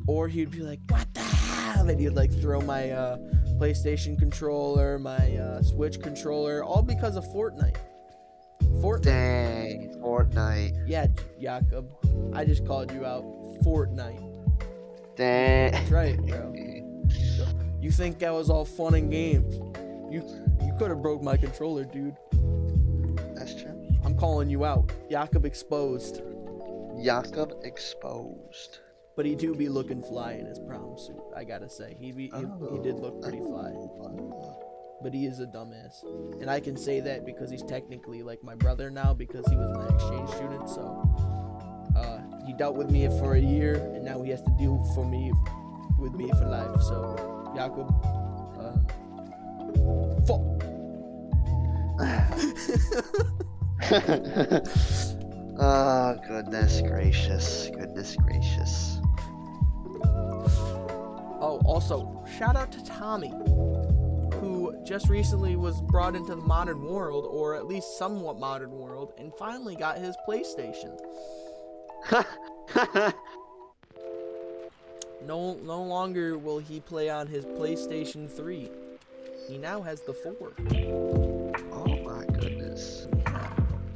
Or he'd be like, what the hell? And he'd like throw my PlayStation controller, my Switch controller, all because of Fortnite. Dang. Fortnite. Yeah, Jacob. I just called you out. Fortnite. Dang. That's right, bro. You think that was all fun and games? You could have broke my controller, dude. That's true. I'm calling you out. Jacob exposed. Jacob exposed. But he do be looking fly in his prom suit, I gotta say. He did look pretty fly. But he is a dumbass. And I can say that because he's technically like my brother now because he was my exchange student, so he dealt with me for a year and now he has to deal with me for life. So Jacob, fuck. Oh, goodness gracious. Goodness gracious. Oh, also, shout out to Tommy, who just recently was brought into the modern world, or at least somewhat modern world, and finally got his PlayStation. No longer will he play on his PlayStation 3. He now has the 4. Oh my goodness.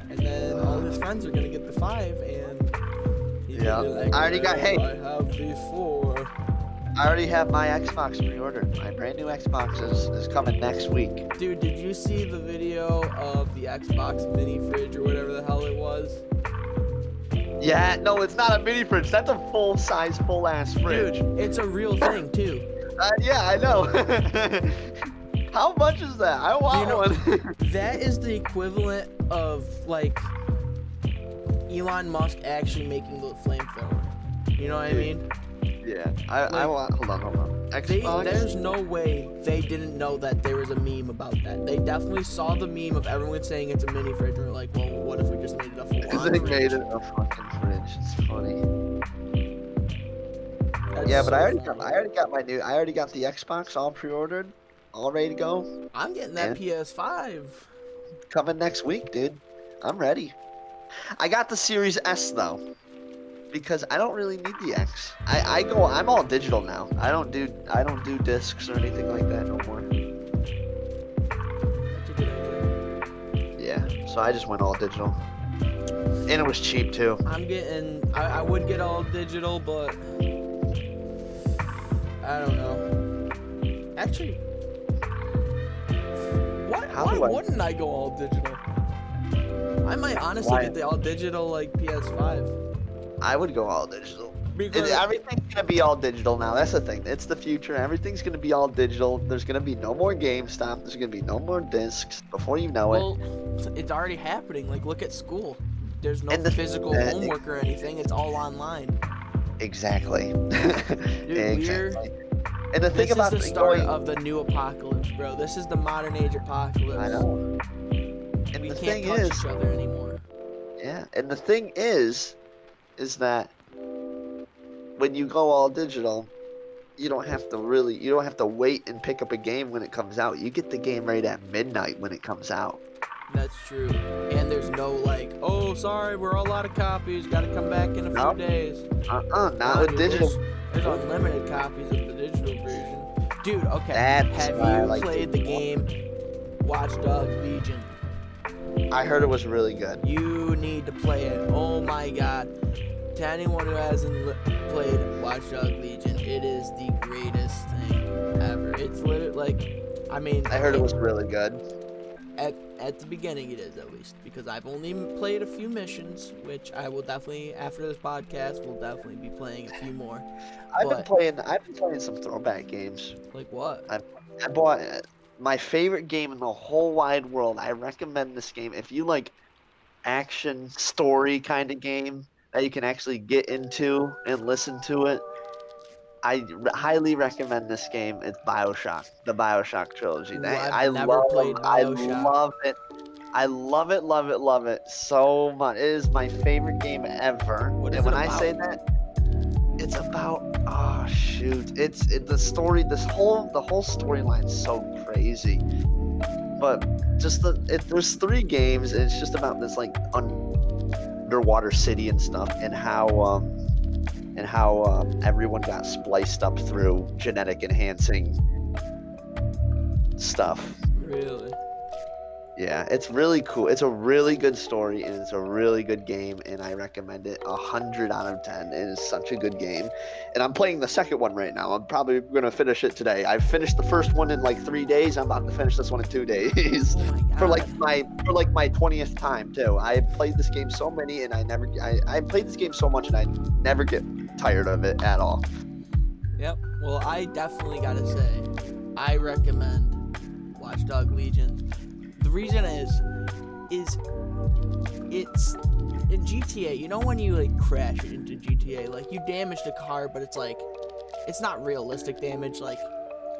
And then all his friends are gonna get the 5, and he's Yeah. gonna be like, I already got- hey. I have the 4. I already have my Xbox pre-ordered. My brand new Xbox is coming next week. Dude, did you see the video of the Xbox mini fridge or whatever the hell it was? Yeah, no, it's not a mini fridge. That's a full-size, full-ass fridge. Dude, it's a real thing too. Yeah, I know. How much is that? I want one. That is the equivalent of like Elon Musk actually making the flamethrower. You know what I mean? Yeah, I want. Hold on. Xbox. There's no way they didn't know that there was a meme about that. They definitely saw the meme of everyone saying it's a mini fridge, and we're like, well, what if we just made it a full-on They fridge? made it a fucking fridge. It's funny. That's Yeah, but so I already funny. got the Xbox all pre-ordered, all ready to go. I'm getting that PS5. Coming next week, dude. I'm ready. I got the Series S though, because I don't really need the X. I'm all digital now. I don't do discs or anything like that no more. That's a good idea. Yeah, so I just went all digital, and it was cheap too. I would get all digital, but I don't know. Actually, why wouldn't I go all digital? I might honestly Why? get the all digital like PS5. I would go all digital. Because Everything's gonna be all digital now. That's the thing. It's the future. Everything's gonna be all digital. There's gonna be no more GameStop. There's gonna be no more discs. Before you know it. well, it's already happening. Like, look at school. There's no And the- physical homework or anything. It's all online. Exactly. Dude, exactly. And the thing This is about the start of the new apocalypse, bro. This is the modern age apocalypse. I know. And We the can't thing touch is, each other anymore. yeah. And the thing is that when you go all digital, you don't have to wait and pick up a game when it comes out. You get the game right at midnight when it comes out. That's true. And there's no like, oh, sorry, we're all out of copies. Got to come back in a few Nope. days. Not Nah, with dude, digital. There's unlimited copies of the digital version. Dude, okay. That's Have why I you like played the game Watch Dogs Legion? I heard it was really good. You need to play it. Oh my god. To anyone who hasn't played Watch Dogs Legion, it is the greatest thing ever. It's literally like, I mean, I heard it was really good. at the beginning it is, at least, because I've only played a few missions, which I will definitely, after this podcast, will definitely be playing a few more. I've been playing some throwback games. Like what? I bought my favorite game in the whole wide world. I recommend this game if you like action story kind of game that you can actually get into and listen to it. Highly recommend this game. It's BioShock, the BioShock trilogy. Ooh, I never played BioShock. I love it. I love it, love it, love it so much. It is my favorite game ever. What is and when it I about? say that, it's about the story. The whole storyline's so crazy. But just there's 3 games, and it's just about this like underwater city and stuff, and how everyone got spliced up through genetic enhancing stuff. Really? Yeah, it's really cool. It's a really good story, and it's a really good game, and I recommend it 100 out of 10. It is such a good game, and I'm playing the second one right now. I'm probably gonna finish it today. I finished the first one in like 3 days. I'm about to finish this one in 2 days. Oh my God. for my 20th time too. I played this game so many, and I played this game so much, and I never get tired of it at all. Yep. Well, I definitely gotta say, I recommend Watch Dogs Legion. The reason is it's in GTA. You know when you like crash into GTA, like you damage the car, but it's like it's not realistic damage. Like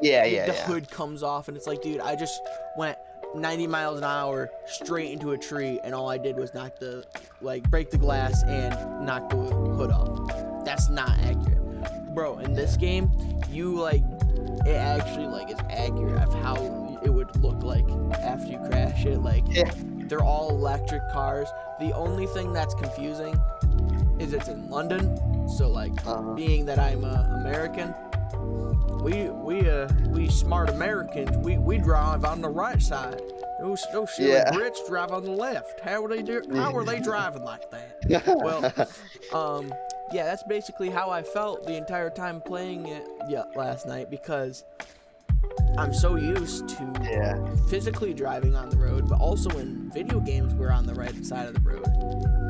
the hood comes off, and it's like, dude, I just went 90 miles an hour straight into a tree, and all I did was break the glass and knock the hood off. That's not accurate, bro. In this game, it actually is accurate of how it would look like after you crash it. They're all electric cars. The only thing that's confusing is it's in London. So being that I'm American, we smart Americans, we drive on the right side. Those silly Brits drive on the left. How are they driving like that? Well, yeah, that's basically how I felt the entire time playing it last night, because I'm so used to physically driving on the road, but also in video games we're on the right side of the road.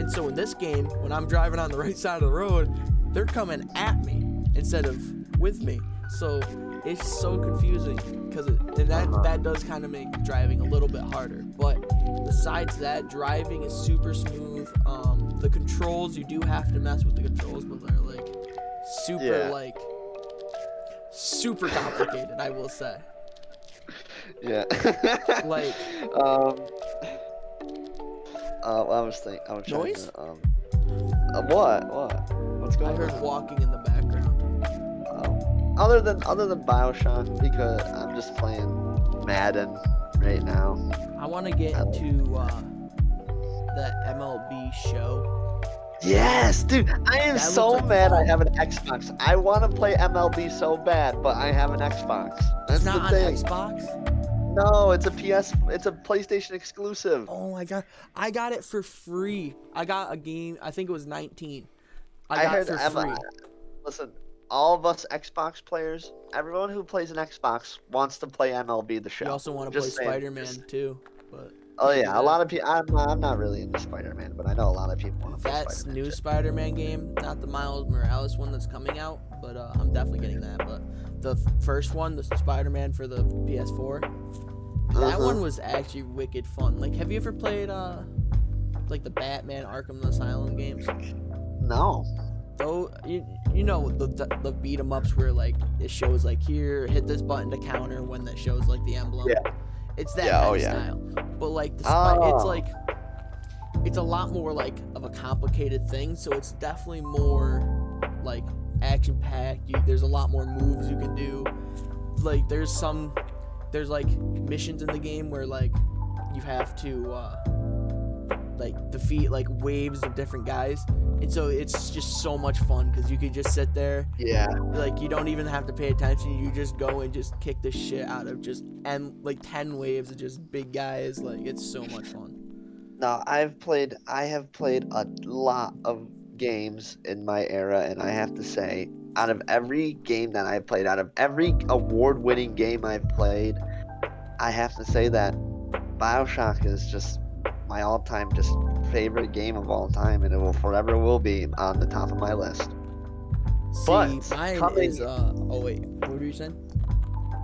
And so in this game, when I'm driving on the right side of the road, they're coming at me instead of with me. So it's so confusing, that does kind of make driving a little bit harder. But besides that, driving is super smooth. The controls, you do have to mess with the controls, but they're super complicated, I will say. Yeah. I was trying noise? to, what? What's going on? I heard walking in the background. Other than BioShock, because I'm just playing Madden right now. I want to get into the MLB show. Yes, dude, I am so mad I have an Xbox. I want to play MLB so bad, but I have an Xbox. That's It's not the on thing. Xbox? No, it's a PlayStation exclusive. Oh my God, I got it for free. I got a game, I think it was 19. I got heard it for free. Listen, all of us Xbox players, everyone who plays an Xbox wants to play MLB the show. You also want to play Just saying. Spider-Man too, but Oh yeah, a lot of people. I'm not really into Spider-Man, but I know a lot of people want to play that's Spider-Man. new Spider-Man game, not the Miles Morales one that's coming out, but I'm definitely getting that. But the first one, the Spider-Man for the PS4, that one was actually wicked fun. Have you ever played the Batman Arkham Asylum games? No. Though you know the beat 'em ups where it shows here, hit this button to counter when that shows the emblem. Yeah. It's that kind of style. But it's a lot more of a complicated thing, so it's definitely more action packed. There's a lot more moves you can do. There's missions in the game where you have to defeat waves of different guys, and so it's just so much fun because you could just sit there, you don't even have to pay attention, you just go and just kick the shit out of 10 waves of just big guys. It's so much fun. No, I have played a lot of games in my era, and I have to say, out of every game that I've played, out of every award-winning game I've played, I have to say that BioShock is just my all-time just favorite game of all time, and it will forever will be on the top of my list. See, But mine coming- is oh wait, what were you saying?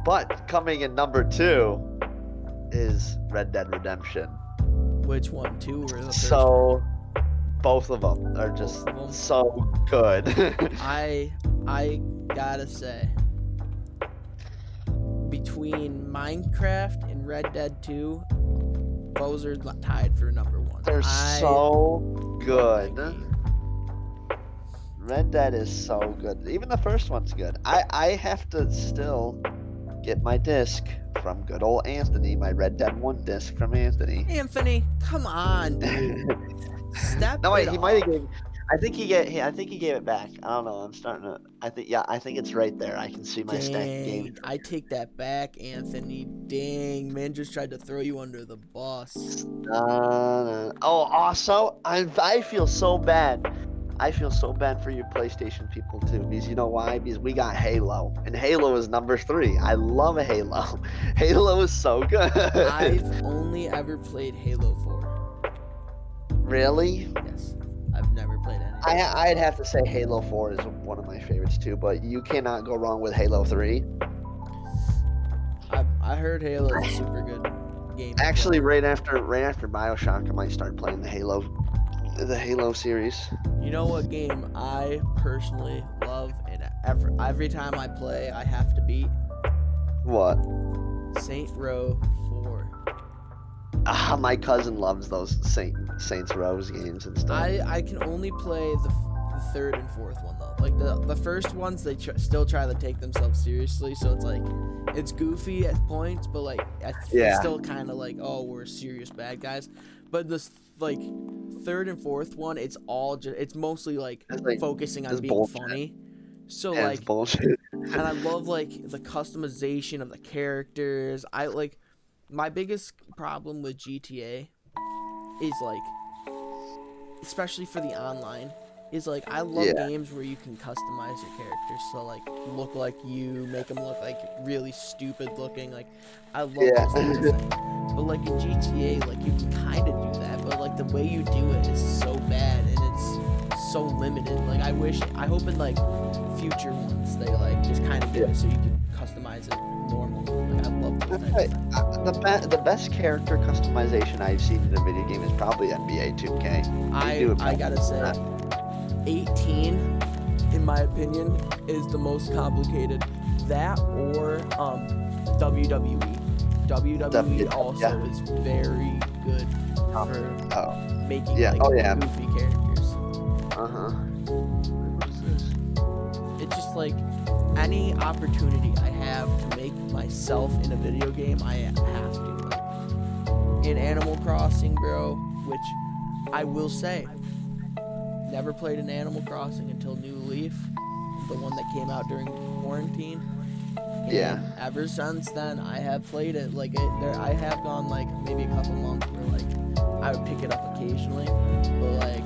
But coming in number 2 is Red Dead Redemption. Which one? 2 or the first? So both of them are just Both of 'em? so good. I gotta say, between Minecraft and Red Dead 2, those are tied for number 1. They're I so love good. that game. Red Dead is so good. Even the first one's good. I have to still get my disc from good old Anthony, my Red Dead 1 disc from Anthony. Anthony, come on, dude. Step No, wait, it he might have up. gave. I think he gave it back. I don't know. I'm starting to. I think it's right there. I can see my stack of games. Dang, I take that back, Anthony. Dang, man just tried to throw you under the bus. Oh, also, I feel so bad. I feel so bad for you PlayStation people too, because you know why? Because we got Halo, and Halo is number 3. I love Halo. Halo is so good. I've only ever played Halo 4. Really? Yes, I've never played any. I'd have to say Halo 4 is one of my favorites too, but you cannot go wrong with Halo 3. I heard Halo is a super good game. Actually, right after BioShock, I might start playing the Halo series. You know what game I personally love, and every time I play, I have to beat? What? Saint Row 4. Ah, my cousin loves those Saints Row games and stuff. I can only play the third and fourth one though. Like the first ones, they still try to take themselves seriously, so it's like it's goofy at points, but like it's still kind of like, oh, we're serious bad guys. But this like third and fourth one, it's all just it's mostly like focusing on being bullshit. funny. So Yeah, like, it's bullshit. and I love like the customization of the characters. I like my biggest problem with GTA is like, especially for the online, is like I love games where you can customize your characters, so like look like you, make them look like really stupid looking. Like I love those types of things. But like in GTA, like you can kind of do that, but like the way you do it is so bad and it's so limited. Like I hope in like future ones they like just kind of do it so you can customize it normal. Like I love those types of things. The best character customization I've seen in a video game is probably NBA 2K. I gotta say, 18, in my opinion, is the most complicated. That or WWE. WWE also is very good for making goofy characters. What's this? It's just like any opportunity I have to make myself in a video game, I have to. Like, in Animal Crossing, bro, which I will say, never played an Animal Crossing until New Leaf, the one that came out during quarantine. And ever since then, I have played it. Like I have gone like maybe a couple months where like I would pick it up occasionally, but like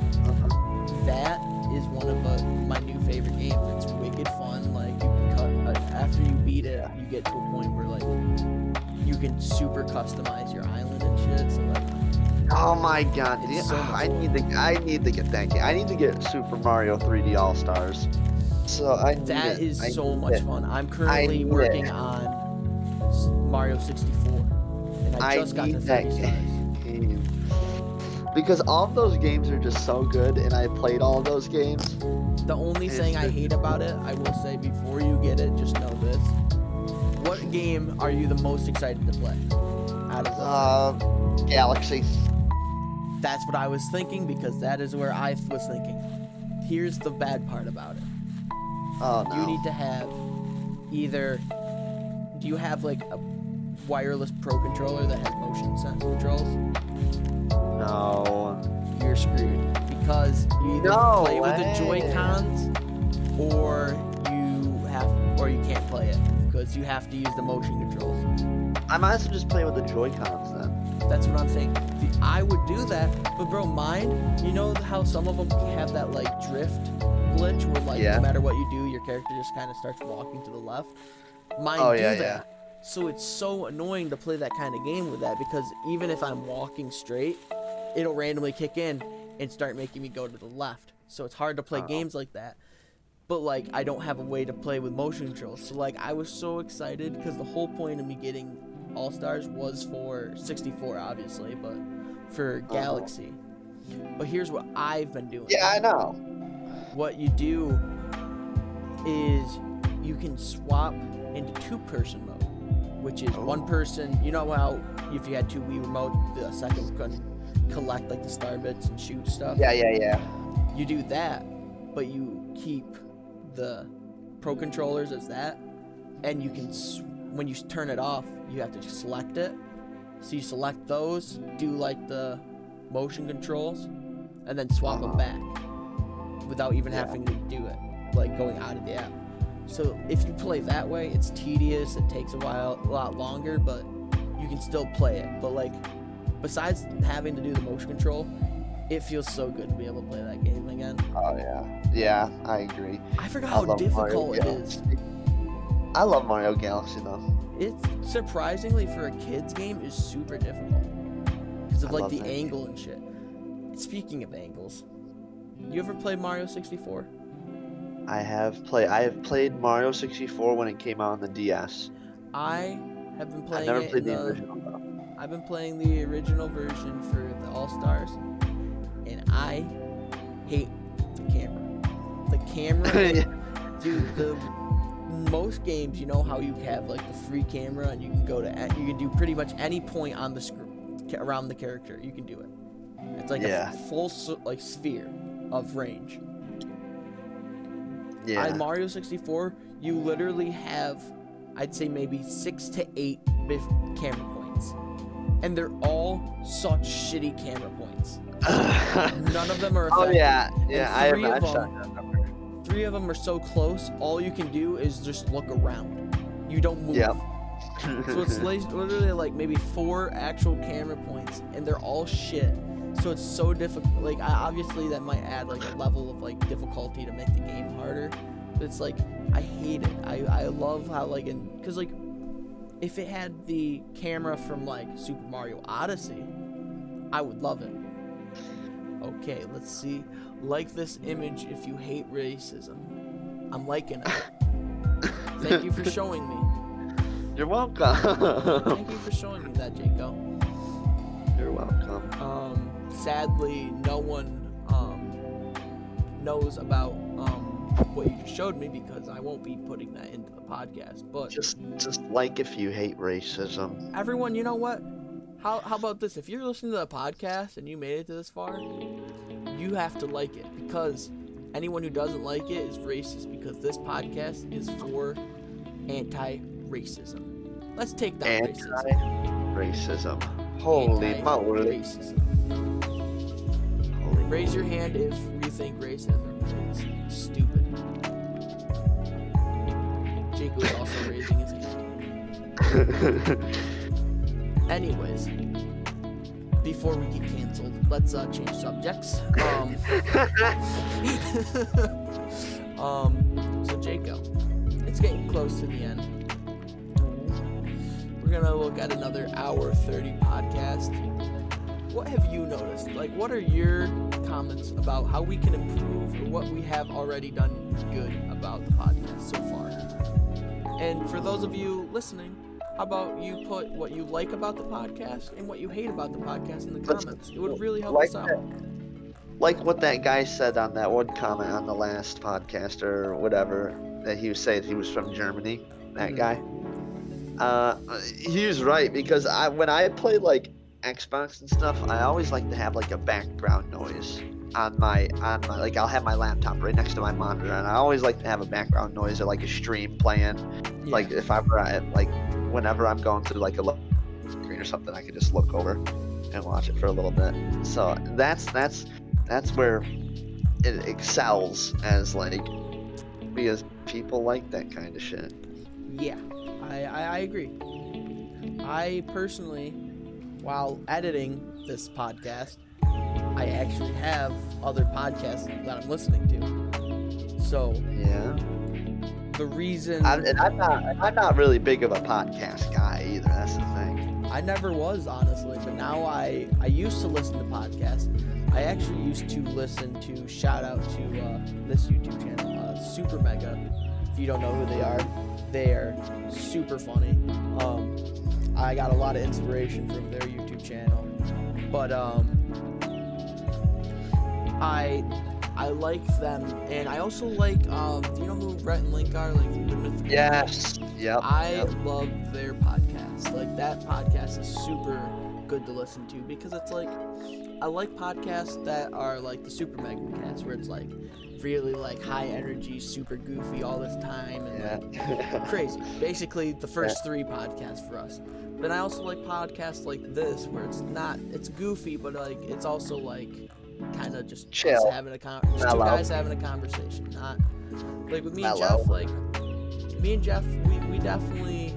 that is one of my new favorite games. It's wicked fun. Like you can after you beat it, you get to a point where like you can super customize your island and shit. So like, oh my god, I need to get that game. I need to get Super Mario 3D All Stars. So that is so much fun. I'm currently working on Mario 64, and I just got to 30 stars. Because all of those games are just so good, and I played all of those games. The only thing I hate about it, I will say before you get it, just know this. What game are you the most excited to play out of the Galaxy. That's what I was thinking, because that is where I was thinking. Here's the bad part about it. Oh, no. You need to have either, do you have like a wireless pro controller that has motion sense controls? No. You're screwed, because you either play with the Joy-Cons or you can't play it because you have to use the motion controls. I might as well just play with the Joy-Cons then. That's what I'm saying. I would do that, but bro, mine, you know how some of them have that like drift glitch where like no matter what you do, your character just kind of starts walking to the left? Mine do that. So it's so annoying to play that kind of game with that, because even if I'm walking straight, it'll randomly kick in and start making me go to the left. So it's hard to play games like that. But like, I don't have a way to play with motion controls. So like, I was so excited because the whole point of me getting All-Stars was for 64, obviously, but for Galaxy. But here's what I've been doing. Yeah, I know. What you do is you can swap into two-person mode, which is one person. You know how if you had two Wii remotes, the second could collect like the star bits and shoot stuff? Yeah. You do that, but you keep the Pro controllers as that, and you can, when you turn it off, you have to just select it. So you select those, do like the motion controls, and then swap them back without even having to do it, like going out of the app. So if you play that way, it's tedious, it takes a lot longer, but you can still play it. But like, besides having to do the motion control, it feels so good to be able to play that game again. Oh yeah, I agree. I forgot how difficult it is. I love Mario Galaxy though. It's surprisingly, for a kid's game, is super difficult because of like the angle and shit. Speaking of angles, you ever played Mario 64? I have played Mario 64 when it came out on the DS. I have been playing I've never it played the original though. I've been playing the original version for the All-Stars, and I hate the camera. The camera, dude, most games, you know how you have like the free camera and you can you can do pretty much any point on the screen around the character. You can do it. It's like a full like sphere of range. Yeah. On Mario 64, you literally have, I'd say maybe 6 to 8 camera points, and they're all such shitty camera points. None of them are effective. Oh yeah, Three of them are so close, all you can do is just look around. You don't move. Yep. So it's literally like maybe 4 actual camera points, and they're all shit. So it's so difficult. Like, obviously that might add like a level of like difficulty to make the game harder. But it's like, I hate it. I love how like, because like, if it had the camera from like Super Mario Odyssey, I would love it. Okay, let's see. Like this image if you hate racism. I'm liking it. Thank you for showing me. You're welcome. Thank you for showing me that, Jaco. You're welcome. Sadly, no one knows about what you just showed me, because I won't be putting that into the podcast. But just like if you hate racism. Everyone, you know what? How about this? If you're listening to the podcast and you made it to this far, you have to like it, because anyone who doesn't like it is racist, because this podcast is for anti-racism. Let's take down Anti-racism. Holy moly. Racism. Raise your hand if you think racism is stupid. Jacob is also raising his hand. Anyways, before we get canceled, let's change subjects. So Jacob, it's getting close to the end. We're gonna look at another hour 30 podcast. What have you noticed? Like, what are your comments about how we can improve, or what we have already done good about the podcast so far? And for those of you listening, how about you put what you like about the podcast and what you hate about the podcast in the comments? It would really help us out. Like what that guy said on that one comment on the last podcast or whatever, that he was saying he was from Germany, that guy. He was right, because when I play like Xbox and stuff, I always like to have like a background noise on my like, I'll have my laptop right next to my monitor, and I always like to have a background noise or like a stream playing. Yeah. Like if I'm like, whenever I'm going through like a screen or something, I can just look over and watch it for a little bit. So that's where it excels, as like, because people like that kind of shit. Yeah, I agree. I personally, while editing this podcast, I actually have other podcasts that I'm listening to. So yeah, the reason I'm not really big of a podcast guy either. That's the thing. I never was, honestly, but now I used to listen to podcasts. I actually used to listen to, shout out to this YouTube channel, Super Mega. If you don't know who they are super funny. I got a lot of inspiration from their YouTube channel, but I like them, and I also like, do you know who Rhett and Link are? Like, the Mythical. Yes. Yep. I love their podcast. Like, that podcast is super good to listen to, because it's like, I like podcasts that are like the Super Mega Cast, where it's like really like high energy, super goofy all this time, and like, crazy. Basically, the first 3 podcasts for us. Then I also like podcasts like this, where it's goofy, but like it's also like kind of just chill, having just 2 guys having a conversation. Not like with me and Jeff. Like me and Jeff, we definitely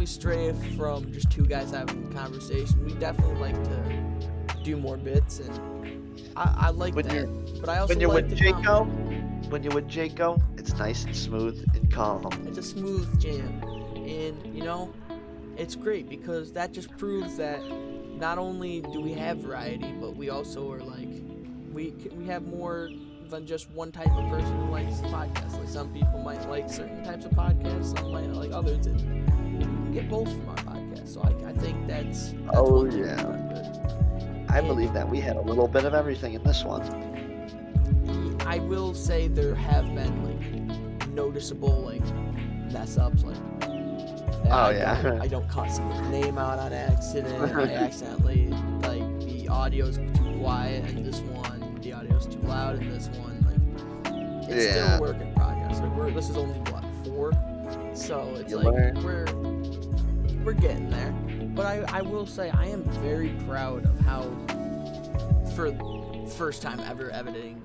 stray from just 2 guys having a conversation. We definitely like to do more bits, and I like that. But I also when you're like with Jaco, when you're with Jaco, it's nice and smooth and calm. It's a smooth jam, and you know, it's great because that just proves that not only do we have variety, but we also are like we have more than just one type of person who likes podcasts. Like, some people might like certain types of podcasts, some might like others, and you can get both from our podcast. So I think that's Oh one thing yeah. we're good. I believe that we had a little bit of everything in this one. I will say there have been like noticeable like mess ups, like I don't cut someone's name out on accident. I accidentally, like, the audio's too quiet and this one, the audio's too loud and this one, like, it's still a work in progress. Like, this is only what, 4, so it's we're getting there. But I will say I am very proud of how, for the first time ever editing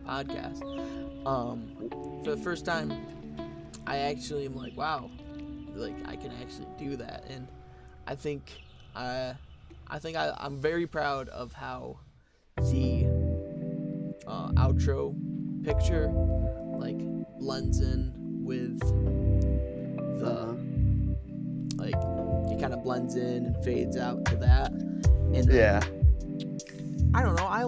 podcasts, for the first time I actually am like, wow, like I can actually do that. And I think I'm very proud of how the outro picture like blends in with the like, it kind of blends in and fades out to that. And I don't know, I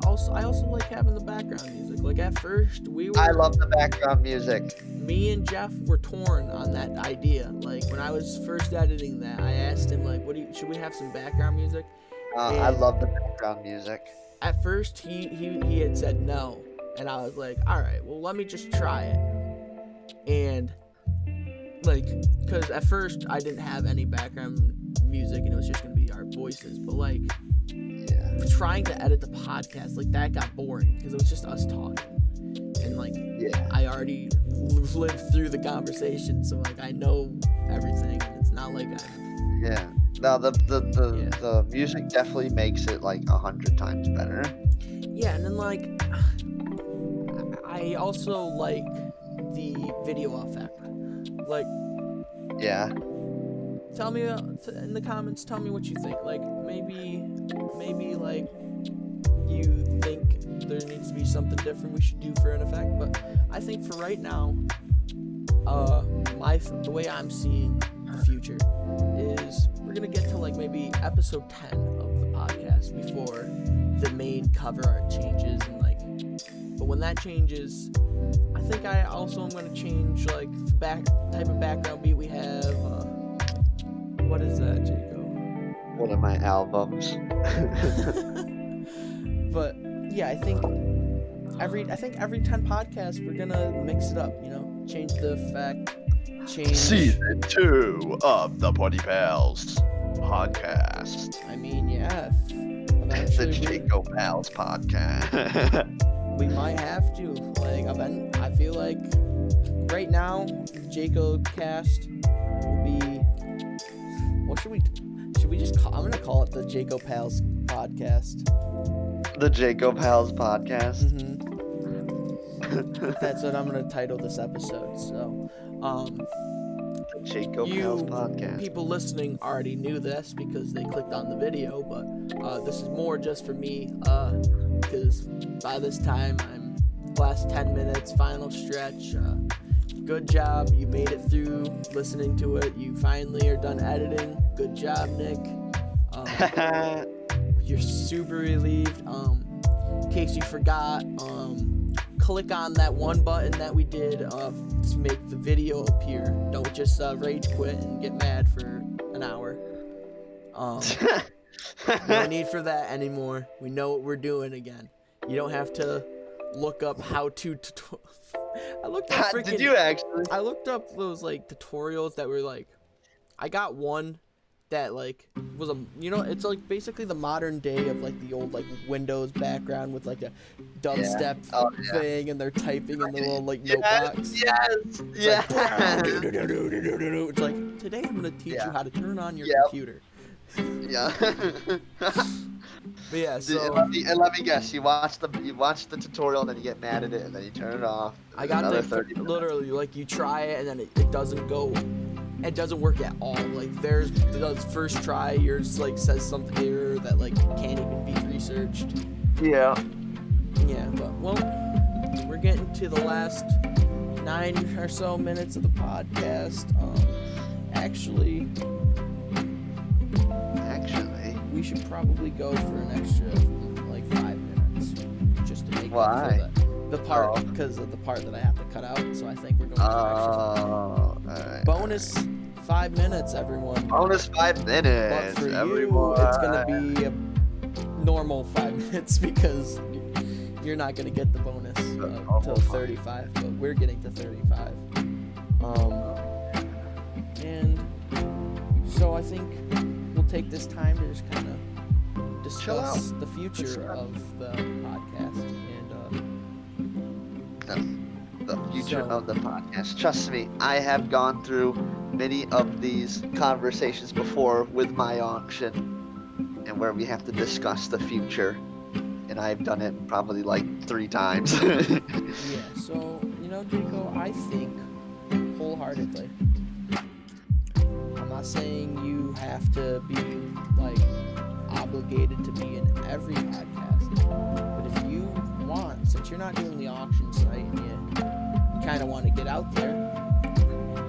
also like having the background music. Like, at first I love the background music. Me and Jeff were torn on that idea. Like, when I was first editing that, I asked him, like, should we have some background music? I love the background music. At first he had said no, and I was like, all right, well, let me just try it. And like, because at first I didn't have any background music and it was just gonna be our voices, but like, trying to edit the podcast, like, that got boring because it was just us talking, and like, I already lived through the conversation, so like I know everything, and it's not like no, the music definitely makes it like 100 times better. And then like, I also like the video effect. Like, tell me in the comments, tell me what you think. Like, maybe like you think there needs to be something different we should do for an effect, but I think for right now, the way I'm seeing the future is we're gonna get to like maybe episode 10 of the podcast before the main cover art changes, and like, but when that changes, I think I also am gonna change like the type of background beat we have. What is that, Jaco? One of my albums. But yeah, I think every 10 podcasts we're gonna mix it up, you know, change the effect, change Season 2 of the PunnyPalz podcast. I mean, yeah, The JacoPalz podcast. we might have to. Like, I feel like right now the JacoCast will be, what should we just call, I'm gonna call it the JacoPalz podcast. The JacoPalz podcast. That's what I'm gonna title this episode. So, the JacoPalz podcast. People listening already knew this because they clicked on the video, but this is more just for me, because by this time I'm last 10 minutes, final stretch. Good job. You made it through listening to it. You finally are done editing. Good job, Nick. You're super relieved. In case you forgot, click on that one button that we did to make the video appear. Don't just rage quit and get mad for an hour. No need for that anymore. We know what we're doing again. You don't have to look up how-to tutorials. I looked up freaking. Did you actually? I looked up those like tutorials that were like. I got one that like was it's like basically the modern day of like the old like Windows background with like a dubstep thing, and they're typing in the little like note box. Yes. It's like today I'm gonna teach you how to turn on your computer. Yeah. But yeah, so and let me guess, you watch the tutorial and then you get mad at it and then you turn it off. I got literally like you try it and then it doesn't go. It doesn't work at all. Like there's the first try, yours like says something here that like can't even be researched. Yeah. Yeah, but well, we're getting to the last 9 or so minutes of the podcast. Actually, we should probably go for an extra like 5 minutes just to make up for the part because of the part that I have to cut out. So I think we're going to right. Bonus 5 minutes, everyone. Bonus 5 minutes. But for everyone. you, it's gonna be a normal 5 minutes because you're not gonna get the bonus till 35, but we're getting to 35. And so I think we'll take this time to just kind of discuss the future of the podcast and the future of the podcast. Trust me, I have gone through many of these conversations before with my auction, and where we have to discuss the future, and I've done it probably like 3 times. Yeah, so Jaco, I think wholeheartedly, I'm not saying you have to be like obligated to be in every podcast, but if you want, since you're not doing the auction site and you kind of want to get out there,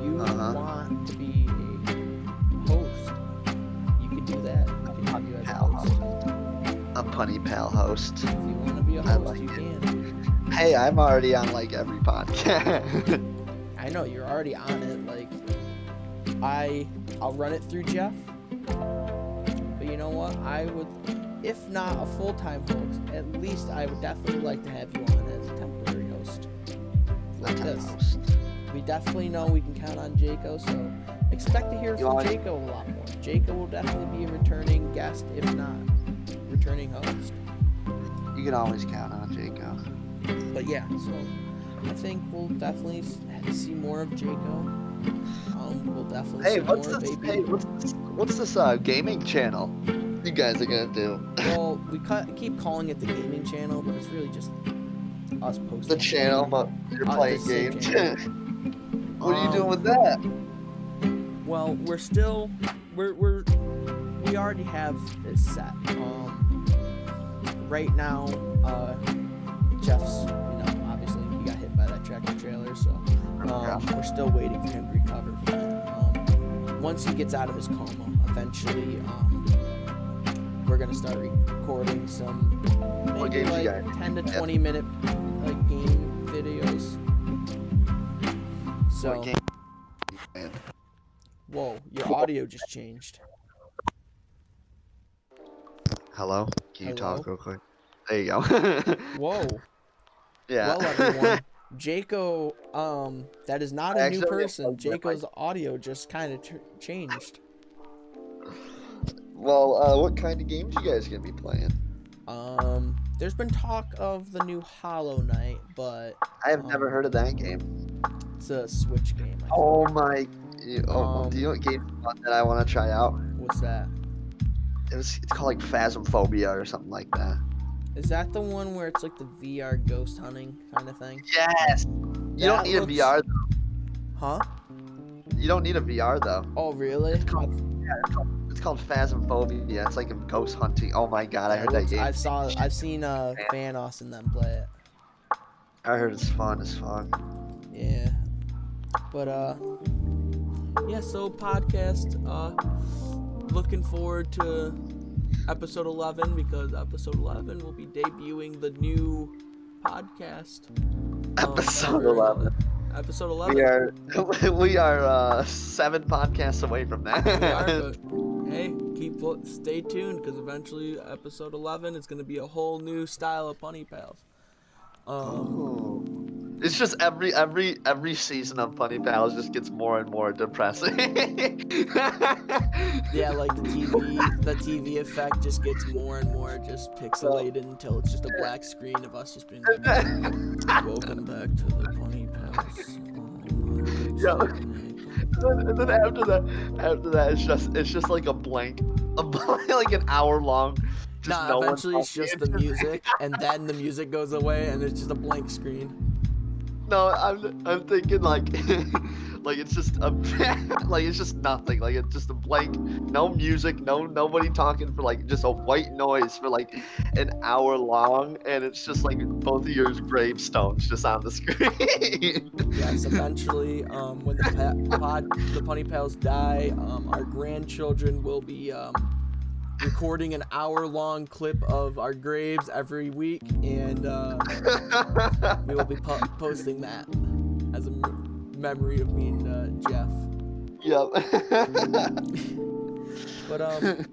you want to be a host, you can do that. We can have you as a host. A PunnyPalz host. If you want to be a host, you can. Hey, I'm already on like every podcast. I know you're already on it. Like, I'll run it through Jeff. But you know what? I would, if not a full-time host, at least I would definitely like to have you on as a temporary host. Like this. We definitely know we can count on Jaco, so expect to hear from Jaco a lot more. Jaco will definitely be a returning guest, if not returning host. You can always count on Jaco. But yeah, so I think we'll definitely see more of Jaco. We'll definitely see more of AB. Hey, what's this gaming channel you guys are gonna do? Well, we keep calling it the gaming channel, but it's really just us posting. The channel, but you're playing games. What are you doing with that? Well, we already have it set. Right now, Jeff's, obviously he got hit by that tractor trailer, so we're still waiting for him to recover. Once he gets out of his coma, eventually, we're gonna start recording some maybe like 10 to 20 minute like game videos. So, whoa, your audio just changed. Hello? Can you talk real quick? There you go. Whoa. Yeah. Well, everyone, Jaco, that is not a new person. Jaco's audio just kind of changed. Well, what kind of games you guys gonna be playing? There's been talk of the new Hollow Knight, but I have never heard of that game. It's a Switch game. Oh my! do you know what game that I want to try out? What's that? It's called like Phasmophobia or something like that. Is that the one where it's like the VR ghost hunting kind of thing? Yes. You don't need a VR though. Huh? You don't need a VR though. Oh really? It's called Phasmophobia. It's like a ghost hunting. Oh my god, I heard that game. I've seen Vanos and them play it. I heard it's fun as fuck. Yeah. But yeah, so podcast, looking forward to episode 11 because episode 11 will be debuting the new podcast. Episode 11. Episode 11. We are 7 podcasts away from that. We are, but hey, stay tuned because eventually episode 11 is going to be a whole new style of PunnyPalz. It's just every season of PunnyPalz just gets more and more depressing. Yeah, like the TV effect just gets more and more just pixelated until it's just a black screen of us just being like, welcome back to the PunnyPalz. Yeah. And then after that, it's just like a blank, like an hour long. Eventually it's just the music, and then the music goes away, and it's just a blank screen. No, I'm thinking like like it's just like it's just nothing. Like it's just a blank, no music, nobody talking for like just a white noise for like an hour long, and it's just like both of your gravestones just on the screen. Yes, eventually, when the PunnyPalz die, our grandchildren will be recording an hour-long clip of our graves every week, and we will be posting that as a memory of me and Jeff. Yep. But I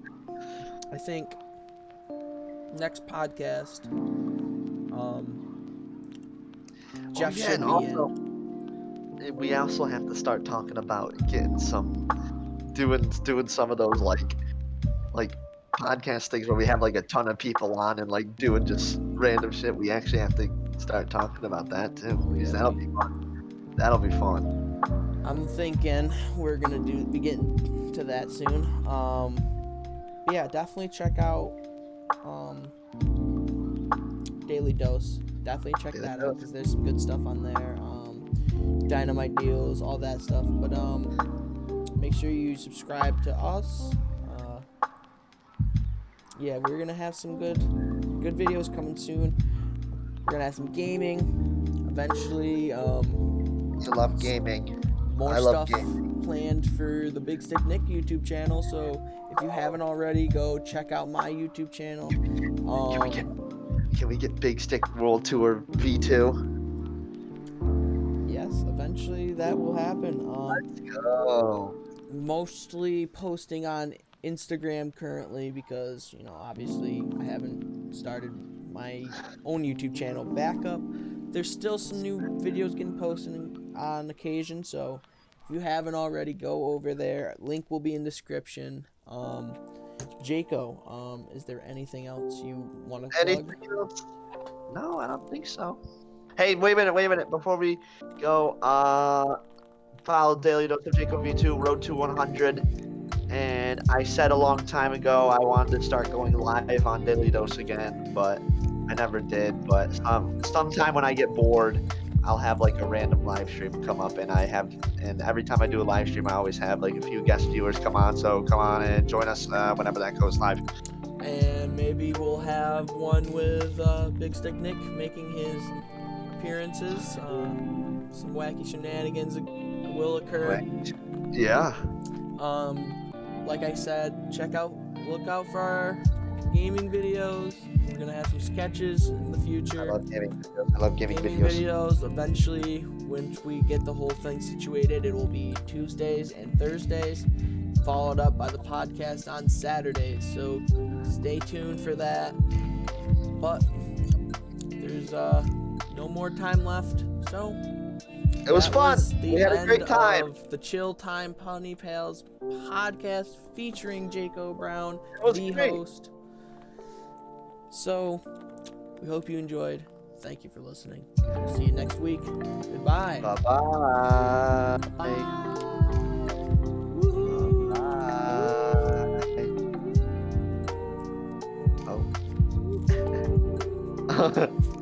think next podcast, Jeff should be in. We also have to start talking about getting doing some of those like podcast things where we have like a ton of people on and like doing just random shit. We actually have to start talking about that too. Because that'll be fun. That'll be fun. I'm thinking we're gonna be getting to that soon. Yeah, definitely check out Daily Dose. Definitely check that out because there's some good stuff on there. Dynamite deals, all that stuff. But make sure you subscribe to us. Yeah, we're gonna have some good videos coming soon. We're gonna have some gaming eventually. You love gaming. More stuff planned for the Big Stick Nick YouTube channel. So if you haven't already, go check out my YouTube channel. Can we get Big Stick World Tour V2? Yes, eventually that will happen. Let's go. Mostly posting on Instagram currently because, you know, obviously I haven't started my own YouTube channel back up. There's still some new videos getting posted on occasion, so if you haven't already, go over there. Link will be in description. Jaco, is there anything else you want to plug? Anything else? No, I don't think so. Hey, wait a minute. Before we go, follow Daily Dose of Jaco V2, Road to 100. And I said a long time ago I wanted to start going live on Daily Dose again, but I never did. But sometime when I get bored, I'll have like a random live stream come up, and every time I do a live stream, I always have like a few guest viewers come on. So come on and join us whenever that goes live. And maybe we'll have one with Big Stick Nick making his appearances. Some wacky shenanigans will occur. Yeah. Like I said, look out for our gaming videos. We're gonna have some sketches in the future. I love gaming videos. Eventually, once we get the whole thing situated, it will be Tuesdays and Thursdays, followed up by the podcast on Saturdays. So stay tuned for that. But there's no more time left. So it was fun. We had a great time. Of the Chill Time PunnyPalz podcast featuring Jaco Brown, the host. So, we hope you enjoyed. Thank you for listening. See you next week. Goodbye. Bye-bye. Bye. Oh.